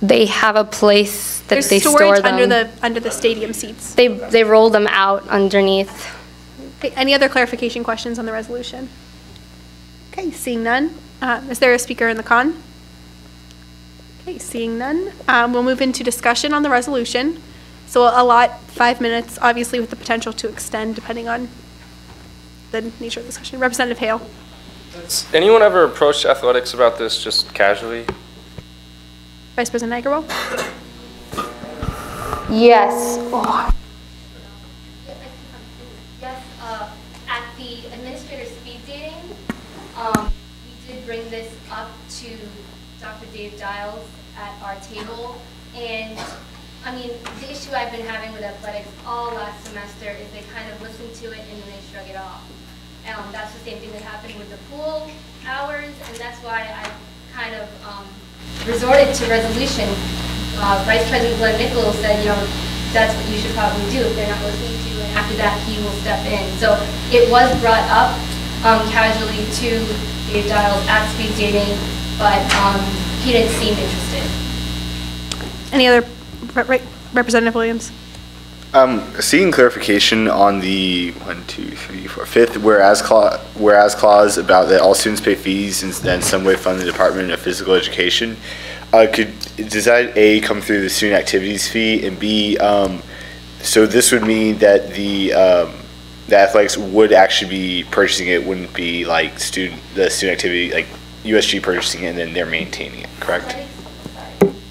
They have a place that There's they store storage them. under the stadium seats. They roll them out underneath. Okay, any other clarification questions on the resolution? Okay, seeing none. Is there a speaker in the con? Okay, seeing none. We'll move into discussion on the resolution. So we'll allot 5 minutes, obviously with the potential to extend depending on the nature of the discussion. Representative Hale. Has anyone ever approached athletics about this just casually? Vice President Nigerwell. Yes. Oh. Yes, at the administrator speed dating, we did bring this up to Dr. Dave Giles at our table, and I mean, the issue I've been having with athletics all last semester is they kind of listen to it and then they shrug it off. That's the same thing that happened with the pool hours, and that's why I kind of resorted to resolution. Vice President Glenn Nichols said, you know, that's what you should probably do if they're not listening to you, and after that he will step in. So it was brought up casually to Dave Giles at speed dating, but he didn't seem interested. Any other, Representative Williams? Seeking clarification on the 5th whereas clause about that all students pay fees and then some way fund the Department of Physical Education. Does that A, come through the student activities fee, and B, so this would mean that the athletics would actually be purchasing it, wouldn't be like the student activity, like USG purchasing it and then they're maintaining it, correct?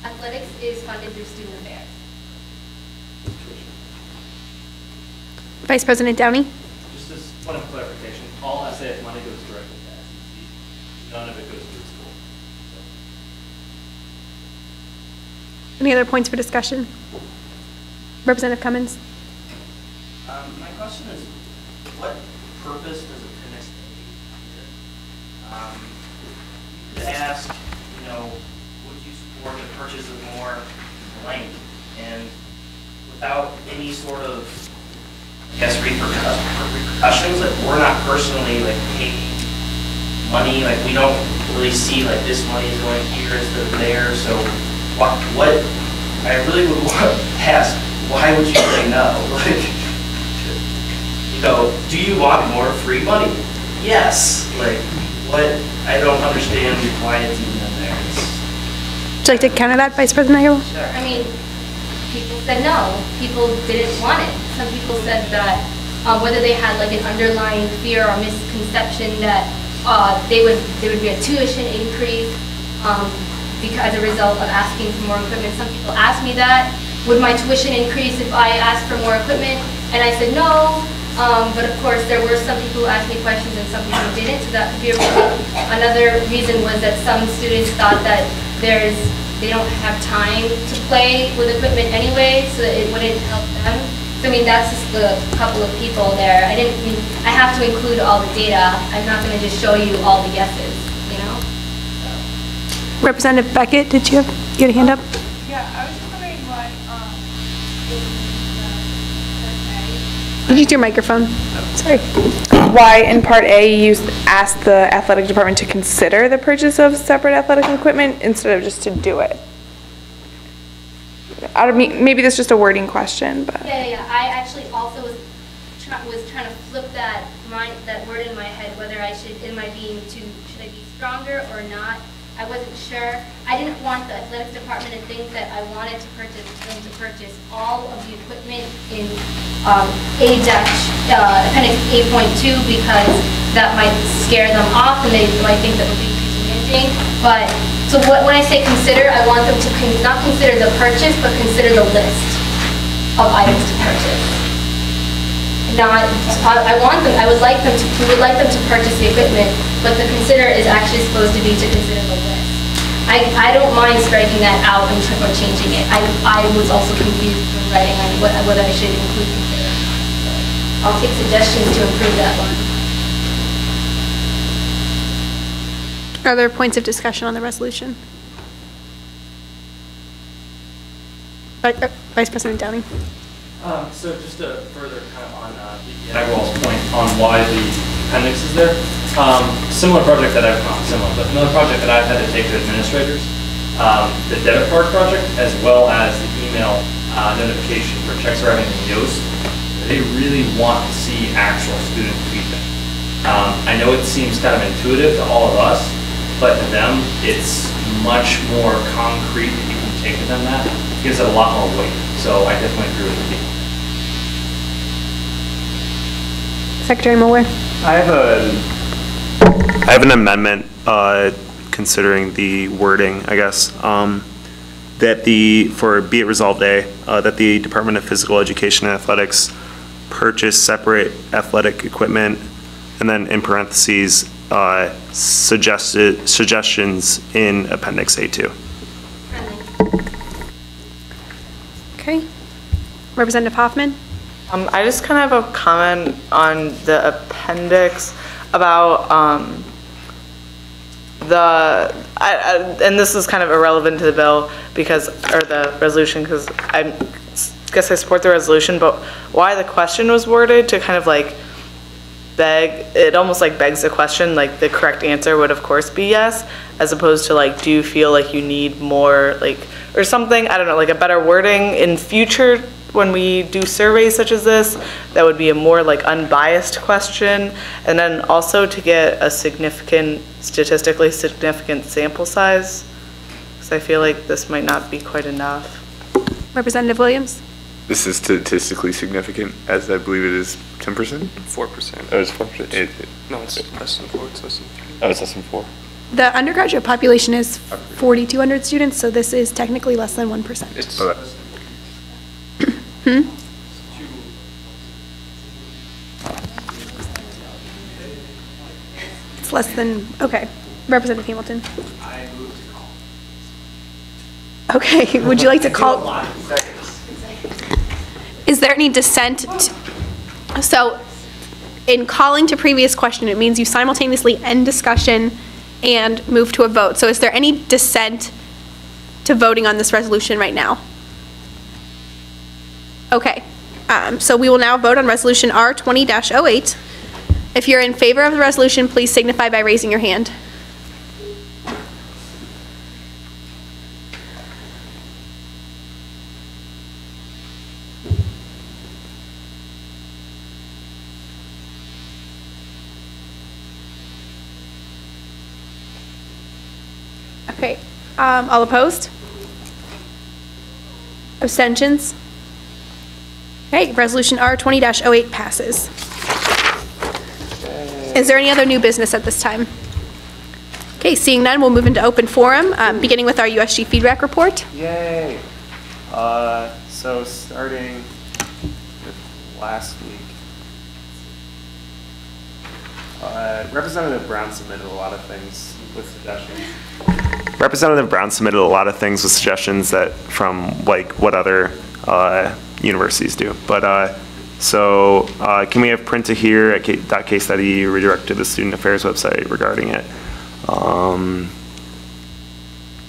Athletics is funded through student affairs. Vice President Downey. Just as point of clarification, all SAF money goes directly to SEC. None of it goes to the school. Any other points for discussion? Representative Cummins. My question is, what purpose does appendix A here? You could ask, you know, would you support the purchase of more blank? And without any sort of, I guess, repercussions, like we're not personally like taking money, like we don't really see like this money is going here instead of there. So what I really would want to ask, why would you say no? Like, you know, do you want more free money? Yes. Like, what? I don't understand why it's even in there. Would you like to counter that, Vice President Nigerwell? Sure. I mean, people said no. People didn't want it. Some people said that whether they had like an underlying fear or misconception that there would be a tuition increase because as a result of asking for more equipment. Some people asked me that. Would my tuition increase if I asked for more equipment? And I said no. But of course, there were some people who asked me questions and some people didn't. So that could be a reason. Another reason was that some students thought that they don't have time to play with equipment anyway, so that it wouldn't help them. So I mean, that's just the couple of people there. I have to include all the data. I'm not going to just show you all the yeses, you know? Representative Beckett, did you get a hand up? Yeah, I was just wondering why, Use your microphone. Sorry. Why in Part A you asked the athletic department to consider the purchase of separate athletic equipment instead of just to do it? Maybe that's just a wording question, but. Yeah. I actually also was trying to flip that word in my head, whether I should, in my being, should I be stronger or not. I wasn't sure. I didn't want the athletics department to think that I wanted to purchase all of the equipment in appendix A.2 because that might scare them off and they might think that we're being too demanding. But so when I say consider, I want them to not consider the purchase, but consider the list of items to purchase. We would like them to purchase the equipment, but the consider is actually supposed to be to consider the list. I don't mind striking that out or changing it. I was also confused when writing on whether I should include consider. So I'll take suggestions to improve that one. Are there points of discussion on the resolution? Vice President Downing. So just to further kind of on the Agrawal's point on why the appendix is there, similar project that I've, not similar, but another project that I've had to take to administrators, the debit card project, as well as the email notification for checks arriving in Yoast. They really want to see actual student feedback. I know it seems kind of intuitive to all of us, but to them, it's much more concrete that you can take to them that. It gives it a lot more weight. So I definitely agree with you. Secretary Mueller. I have an amendment considering the wording, I guess, that for be it resolved A, that the Department of Physical Education and Athletics purchase separate athletic equipment, and then in parentheses, suggestions in Appendix A2. Okay. Representative Hoffman. I just kind of have a comment on the appendix about and this is kind of irrelevant to the bill because, or the resolution, because I guess I support the resolution, but why the question was worded to kind of like it almost like begs the question, like the correct answer would of course be yes, as opposed to like, do you feel like you need more, like, or something, I don't know, like a better wording in future when we do surveys such as this, that would be a more like unbiased question. And then also to get a statistically significant sample size, because I feel like this might not be quite enough. Representative Williams. This is statistically significant, as I believe it is 10%? 4%. Oh, it's 4%. No, it's less than 4, it's less than 3. Oh, it's less than 4. The undergraduate population is 4,200 students, so this is technically less than 1%. It's It's less than, okay. Representative Hamilton. I move to call. Okay, would you like to call? Is there any dissent? So in calling to previous question, it means you simultaneously end discussion and move to a vote. So is there any dissent to voting on this resolution right now? Okay, so we will now vote on resolution R 20-08. If you're in favor of the resolution, please signify by raising your hand. Okay, all opposed? Abstentions? Okay, resolution R 20-08 passes. Is there any other new business at this time? Okay, seeing none, we'll move into open forum, beginning with our USG feedback report. Yay! So starting with last week, Representative Brown submitted a lot of things with suggestions. Representative Brown submitted a lot of things with suggestions that from like what other universities do. But can we have print to here at case study redirect to the student affairs website regarding it?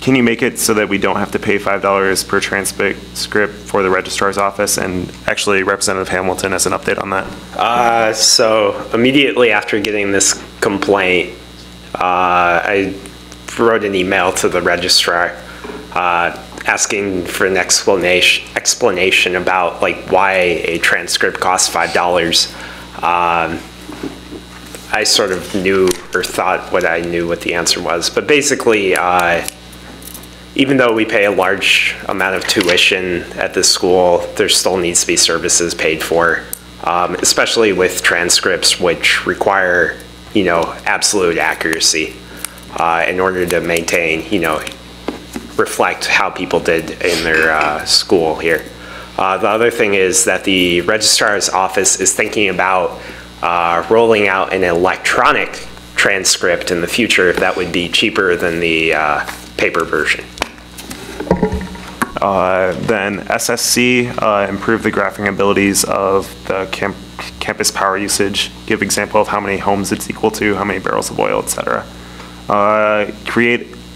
Can you make it so that we don't have to pay $5 per transcript for the registrar's office? And actually, Representative Hamilton has an update on that. So immediately after getting this complaint, I wrote an email to the registrar asking for an explanation about like why a transcript costs $5. I sort of knew or thought what the answer was, but basically, even though we pay a large amount of tuition at this school, there still needs to be services paid for, especially with transcripts which require, absolute accuracy in order to maintain, reflect how people did in their school here. The other thing is that the registrar's office is thinking about rolling out an electronic transcript in the future that would be cheaper than the paper version. Then SSC improve the graphing abilities of the campus power usage, give example of how many homes it's equal to, how many barrels of oil, etc.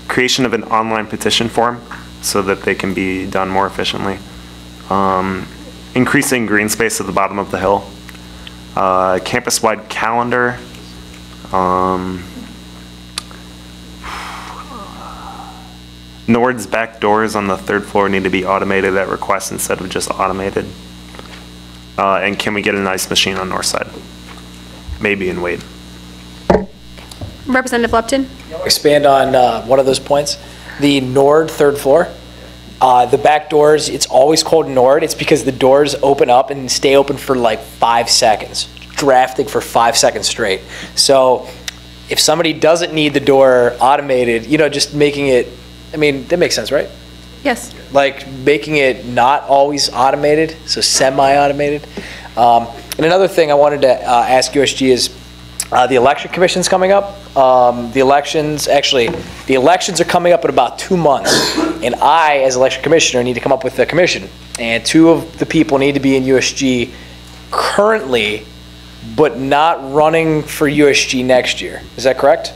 Creation of an online petition form so that they can be done more efficiently. Increasing green space at the bottom of the hill. Campus-wide calendar. Nord's back doors on the 3rd floor need to be automated at request instead of just automated. And can we get an ice machine on north side? Maybe in Wade. Representative Lupton? Expand on one of those points. The Nord 3rd floor, the back doors, it's always called Nord. It's because the doors open up and stay open for like 5 seconds, drafting for 5 seconds straight. So if somebody doesn't need the door automated, you know, just making it, I mean, that makes sense, right? Yes. Like making it not always automated, so semi-automated. And another thing I wanted to ask USG is the election commission's coming up. The elections are coming up in about 2 months. And I, as election commissioner, need to come up with a commission. And 2 of the people need to be in USG currently, but not running for USG next year. Is that correct?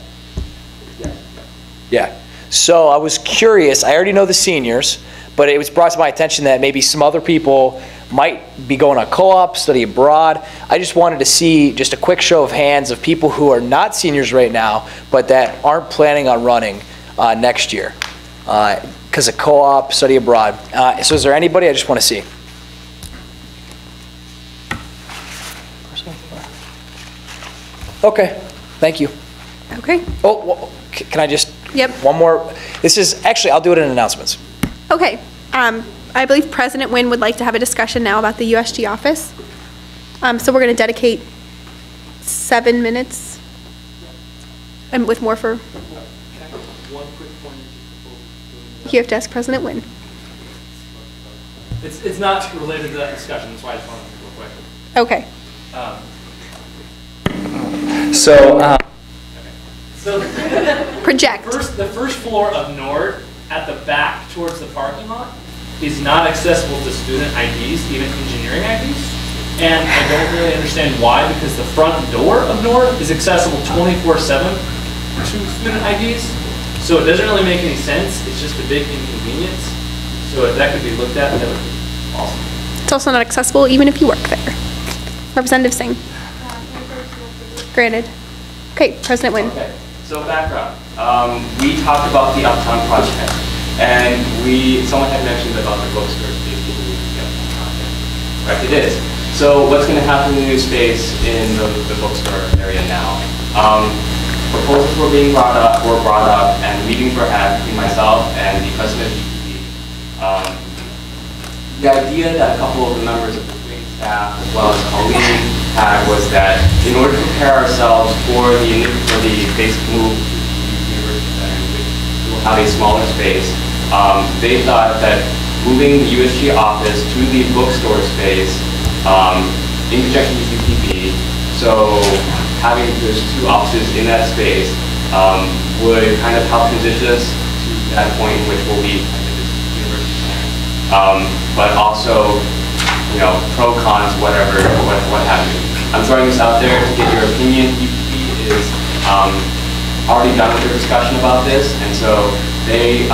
Yeah. So I was curious, I already know the seniors, but it was brought to my attention that maybe some other people might be going on co-op, study abroad. I just wanted to see just a quick show of hands of people who are not seniors right now, but that aren't planning on running next year because of co-op, study abroad. So is there anybody? I just want to see. Okay, thank you. Okay. Oh, well, can I just? Yep. One more. This is, actually, I'll do it in announcements. Okay. I believe President Wynn would like to have a discussion now about the USG office. So we're going to dedicate 7 minutes, and with more for. You have to ask President Wynn. It's not related to that discussion, that's why I just wanted to go quick. Okay. So. So project. The first floor of Nord at the back towards the parking lot is not accessible to student IDs, even engineering IDs. And I don't really understand why, because the front door of Nord is accessible 24/7 to student IDs. So it doesn't really make any sense. It's just a big inconvenience. So if that could be looked at, that would be awesome. It's also not accessible even if you work there. Representative Singh. Granted. Okay, President Wynn. Okay. So background, we talked about the Uptown project, and someone had mentioned about the bookstore space being moved to the Uptown project. Right, it is. So what's going to happen in the new space in the bookstore area now? Proposals were brought up, and meetings were had between myself and the president of UPB. The idea that a couple of the members of the wing staff, as well as Colleen, had was that in order to prepare ourselves for the basic move to the University Center, which will have a smaller space, they thought that moving the USG office to the bookstore space in conjunction with UPB, so having those 2 offices in that space would kind of help transition us to that point in which we'll be at this University Center. But also, you know, pro, cons, whatever, what have you. I'm throwing this out there to get your opinion. UPB is already done with their discussion about this, and so they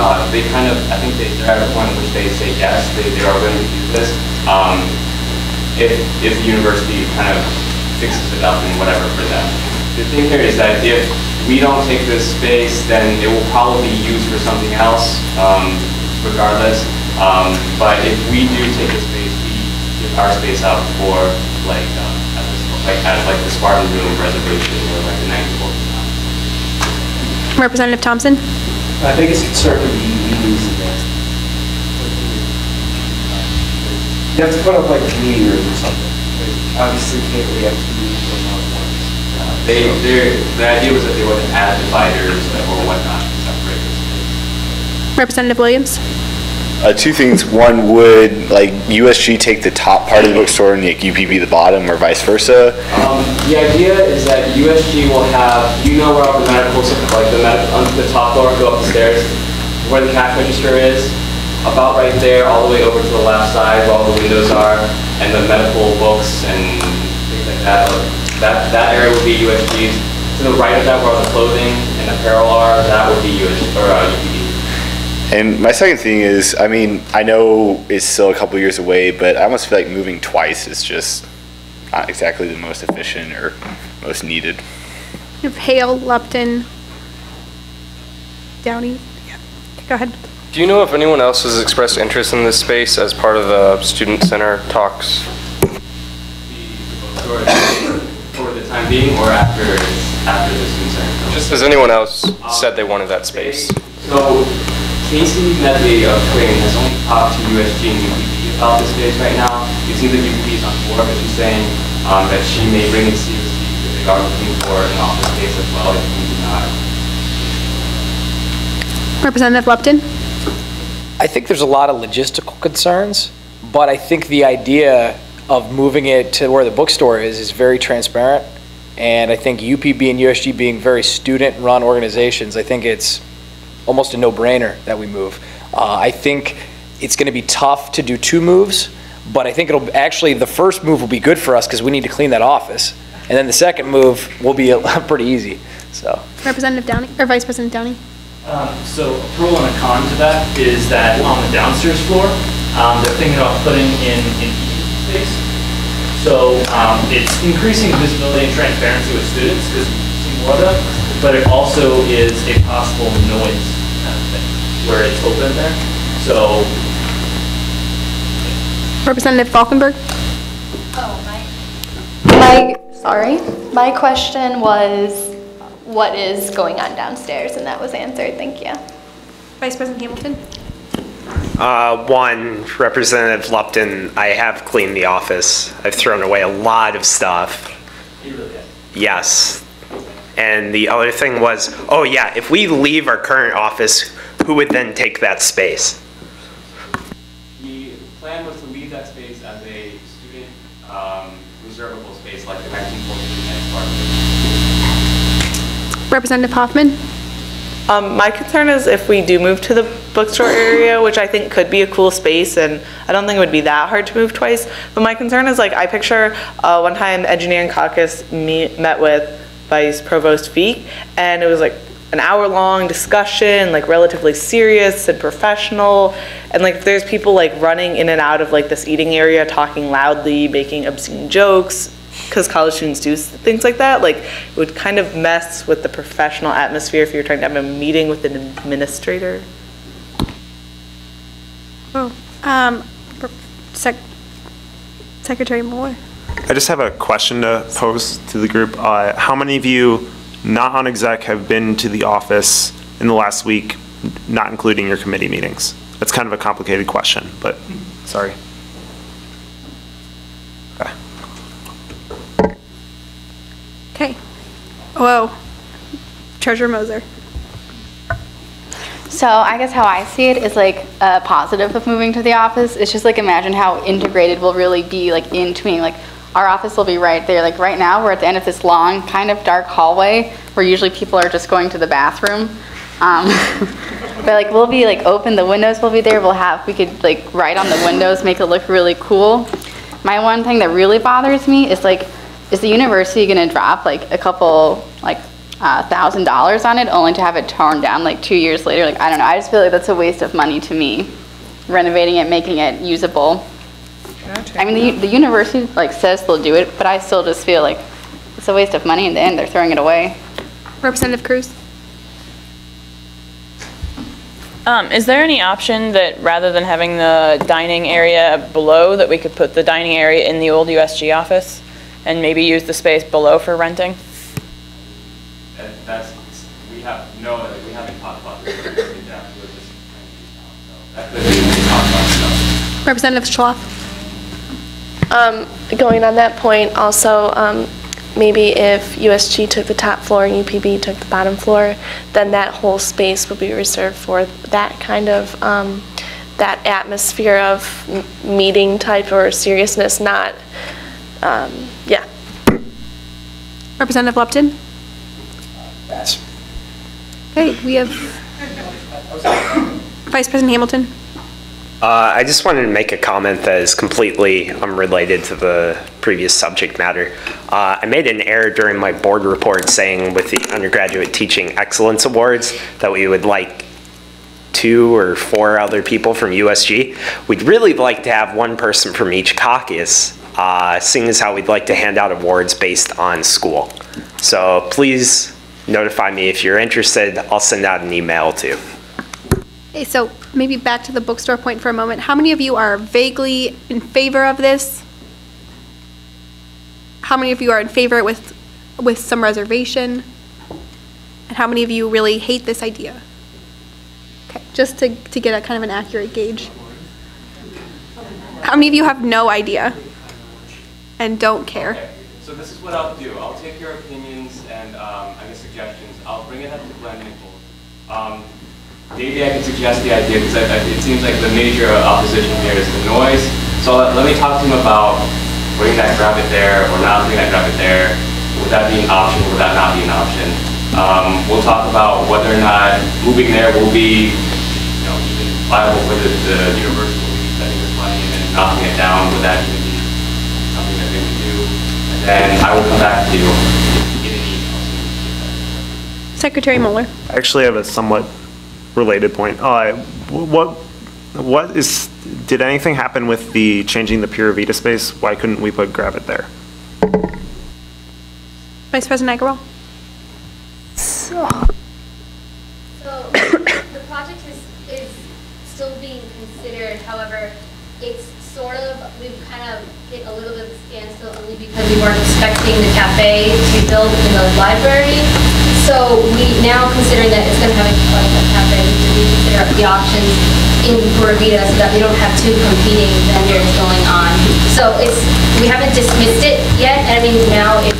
kind of, I think they're at a point in which they say yes, they are willing to do this if the university kind of fixes it up and whatever for them. The thing here is that if we don't take this space, then it will probably be used for something else, regardless. But if we do take this space, we give our space out for like the Spartan Room reservation or like the 94. Representative Thompson. My biggest concern would be meetings in there. You have to put up like a meeting room or something. Obviously, can't really have 2 meetings going on at once. The idea was that they would add dividers or whatnot to separate the space. Representative Williams. 2 things. One, would like USG take the top part of the bookstore and UPB the bottom, or vice versa? The idea is that USG will have, you know where all the medicals, like the top floor, go up the stairs, where the cash register is, about right there, all the way over to the left side where all the windows are, and the medical books and things like that. That area would be USG's. To the right of that, where all the clothing and apparel are, that would be UPB. And my second thing is, I mean, I know it's still a couple years away, but I almost feel like moving twice is just not exactly the most efficient or most needed. You have Hale, Lupton, Downey. Yeah. Go ahead. Do you know if anyone else has expressed interest in this space as part of the student center talks? For the time being, or after the student center? Just has anyone else said they wanted that space? So Casey Medley of Twain has only talked to USG and UPB about this space right now. It seems that UPB is on board, but she's saying that she may bring it to CSC because they are looking for an office space as well if we do not. Representative Lupton? I think there's a lot of logistical concerns, but I think the idea of moving it to where the bookstore is very transparent. And I think UPB and USG being very student-run organizations, I think it's almost a no-brainer that we move. I think it's going to be tough to do 2 moves, but I think it'll actually, the first move will be good for us because we need to clean that office. And then the second move will be pretty easy, so. Representative Downey, or Vice President Downey? So a pro and a con to that is that on the downstairs floor, they're thinking about putting in space. So it's increasing visibility and transparency with students because we see more of them, but it also is a possible noise kind of thing where it's open there. So. Representative Falkenberg? My question was, what is going on downstairs? And that was answered, thank you. Vice President Hamilton? One, Representative Lupton, I have cleaned the office. I've thrown away a lot of stuff. Yes. And the other thing was, oh yeah, if we leave our current office, who would then take that space? The plan was to leave that space as a student reservable space like the 1914 and Spartan. Representative Hoffman? My concern is if we do move to the bookstore area, which I think could be a cool space, and I don't think it would be that hard to move twice, but my concern is, like, I picture one time Engineering Caucus met with Vice Provost Feek, and it was like an hour-long discussion, like relatively serious and professional, and like if there's people like running in and out of like this eating area, talking loudly, making obscene jokes, because college students do things like that, like it would kind of mess with the professional atmosphere if you're trying to have a meeting with an administrator. Secretary Moore. I just have a question to pose to the group. How many of you, not on exec, have been to the office in the last week, not including your committee meetings? That's kind of a complicated question, but sorry. Okay. Whoa. Treasurer Moser. So I guess how I see it is like a positive of moving to the office. It's just like imagine how integrated we'll really be like in between. Like our office will be right there. Like right now we're at the end of this long kind of dark hallway where usually people are just going to the bathroom. But like we'll be like open, the windows will be there. We could like write on the windows, make it look really cool. My one thing that really bothers me is like, is the university gonna drop like a couple like $1,000 on it only to have it torn down like 2 years later? Like I don't know, I just feel like that's a waste of money to me, renovating it, making it usable. I mean the university like says they'll do it, but I still just feel like it's a waste of money. In the end they're throwing it away. Representative Cruz. Is there any option that rather than having the dining area below, that we could put the dining area in the old USG office and maybe use the space below for renting? We haven't talked about this. Representative Schloff. Going on that point, also, maybe if USG took the top floor and UPB took the bottom floor, then that whole space would be reserved for that kind of, that atmosphere of meeting type or seriousness, not, yeah. Representative Lupton. Yes. Okay, we have Vice President Hamilton. I just wanted to make a comment that is completely unrelated to the previous subject matter. I made an error during my board report saying with the Undergraduate Teaching Excellence Awards that we would like 2 or 4 other people from USG. We'd really like to have one person from each caucus, seeing as how we'd like to hand out awards based on school. So please notify me if you're interested. I'll send out an email too. Okay, so maybe back to the bookstore point for a moment. How many of you are vaguely in favor of this? How many of you are in favor with some reservation? And how many of you really hate this idea? Okay, just to get a kind of an accurate gauge. How many of you have no idea and don't care? Okay, so this is what I'll do. I'll take your opinions and I guess suggestions. I'll bring it up to Glenn Nichols. Maybe I can suggest the idea because it seems like the major opposition here is the noise. So let me talk to him about putting that graphic there or not putting that graphic there. Would that be an option? Would that not be an option? We'll talk about whether or not moving there will be, even viable for the university will be spending this money and then knocking it down. Would that even be something that they would do? And then I will come back to you to get an email. Secretary Mueller. I actually have a somewhat related point. Did anything happen with the changing the Pura Vida space? Why couldn't we put Gravit there? Vice President Agarwal. So the project is still being considered. However, it's sort of, we've kind of hit a little bit of a standstill only because we weren't expecting the cafe to be built in the library. So we now, considering that it's going to have a cafe, we consider the options in Pura Vida so that we don't have two competing vendors going on. So we haven't dismissed it yet. I mean, now if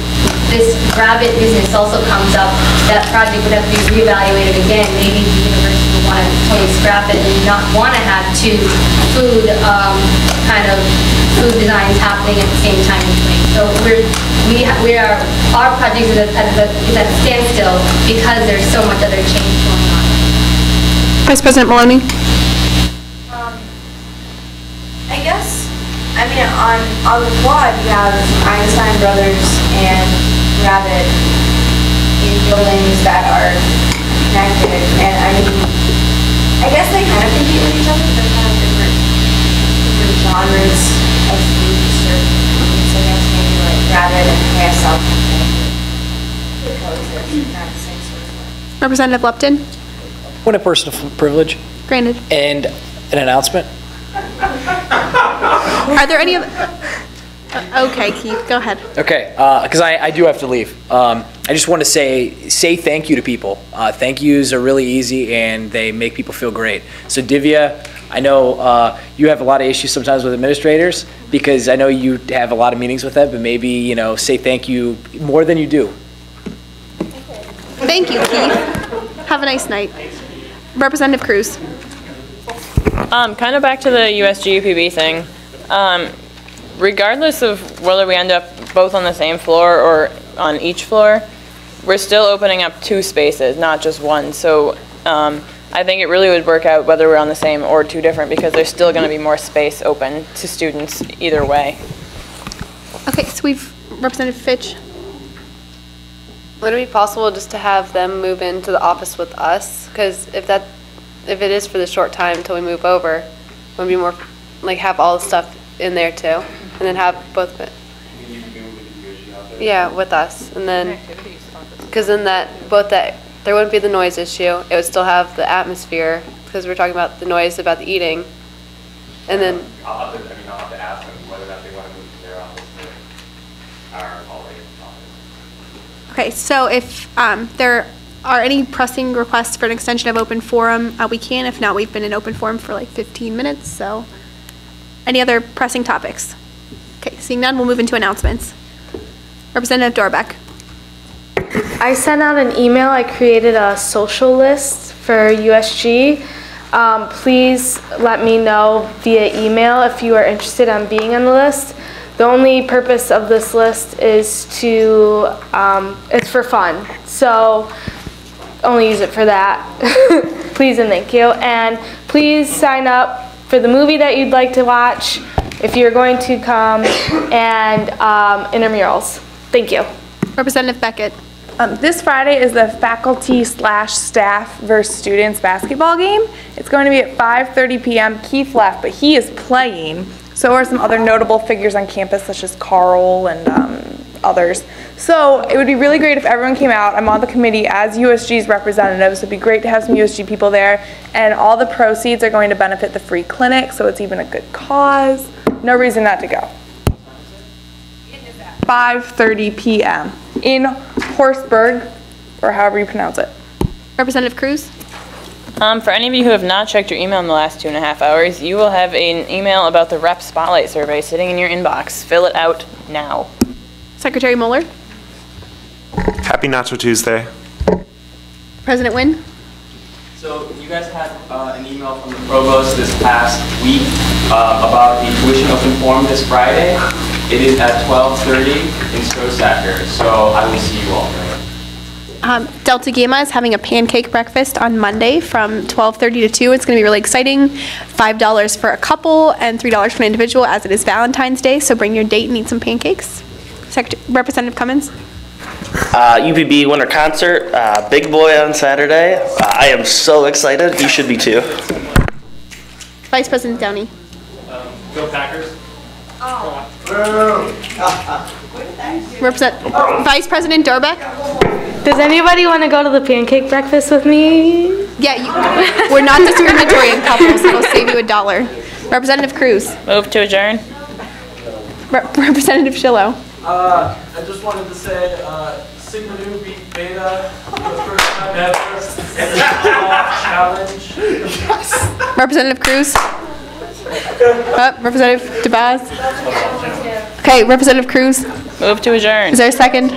this Gravit business also comes up, that project would have to be reevaluated again. Maybe the university would want to totally scrap it and not want to have two food food designs happening at the same time anyway. So our project is at a standstill because there's so much other change going on. Vice President Maloney. I guess, I mean, on the quad, you have Einstein Brothers and Gravit in buildings that are connected, and I mean, I guess they kind of compete with each other. They're kind of different genres of food service. I guess maybe like Gravit and KSL could coexist in that same sort of way. Representative Lupton. Point of personal privilege. Granted. And an announcement. Are there any other? Okay, Keith, go ahead. Okay, because I do have to leave. I just want to say thank you to people. Thank yous are really easy and they make people feel great. So Divya, I know you have a lot of issues sometimes with administrators because I know you have a lot of meetings with them, but maybe, say thank you more than you do. Thank you, Keith. Have a nice night. Representative Cruz. Kind of back to the USG UPB thing. Regardless of whether we end up both on the same floor or on each floor, we're still opening up 2 spaces, not just one. So I think it really would work out whether we're on the same or 2 different because there's still going to be more space open to students either way. Okay, so we've Representative Fitch. Would it be possible just to have them move into the office with us? Because if it is for the short time until we move over, it would be more like have all the stuff in there too, and then have both of it. Yeah, with us, and then because then there wouldn't be the noise issue. It would still have the atmosphere because we're talking about the noise about the eating, and then. I'll have to ask them whether or not they want to move from their office to our hallway office. Okay, so if there are any pressing requests for an extension of open forum, we can. If not, we've been in open forum for like 15 minutes, so. Any other pressing topics? Okay, seeing none, we'll move into announcements. Representative Dorbeck. I sent out an email. I created a social list for USG. Please let me know via email if you are interested in being on the list. The only purpose of this list is it's for fun. So only use it for that. Please and thank you. And please sign up for the movie that you'd like to watch, if you're going to come, and intramurals. Thank you. Representative Beckett. This Friday is the faculty/staff versus students basketball game. It's going to be at 5:30 p.m. Keith left, but he is playing. So are some other notable figures on campus, such as Carl and others. So it would be really great if everyone came out. I'm on the committee as USG's representative, so it'd be great to have some USG people there. And all the proceeds are going to benefit the free clinic, so it's even a good cause. No reason not to go. 5:30 p.m. in Horseburg, or however you pronounce it. Representative Cruz? For any of you who have not checked your email in the last 2.5 hours, you will have an email about the Rep Spotlight survey sitting in your inbox. Fill it out now. Secretary Mueller? Happy Nacho Tuesday. President Wynn? So you guys had an email from the provost this past week about the tuition open forum this Friday. It is at 12:30 in Strosacker, so I will see you all there. Delta Gamma is having a pancake breakfast on Monday from 12:30 to 2. It's going to be really exciting. $5 for a couple and $3 for an individual, as it is Valentine's Day, so bring your date and eat some pancakes. Representative Cummins? UPB Winter Concert, Big Boy on Saturday. I am so excited. You should be too. Vice President Downey? Go Packers. Vice President Durbeck? Does anybody want to go to the pancake breakfast with me? Yeah, we're not discriminatory in couples, so it'll save you $1. Representative Cruz? Move to adjourn. Representative Shillo? I just wanted to say, Sigma Nu beat Beta for the first time ever in the challenge. Representative Cruz? Representative DeBaz? Okay, Representative Cruz? Move to adjourn. Is there a second?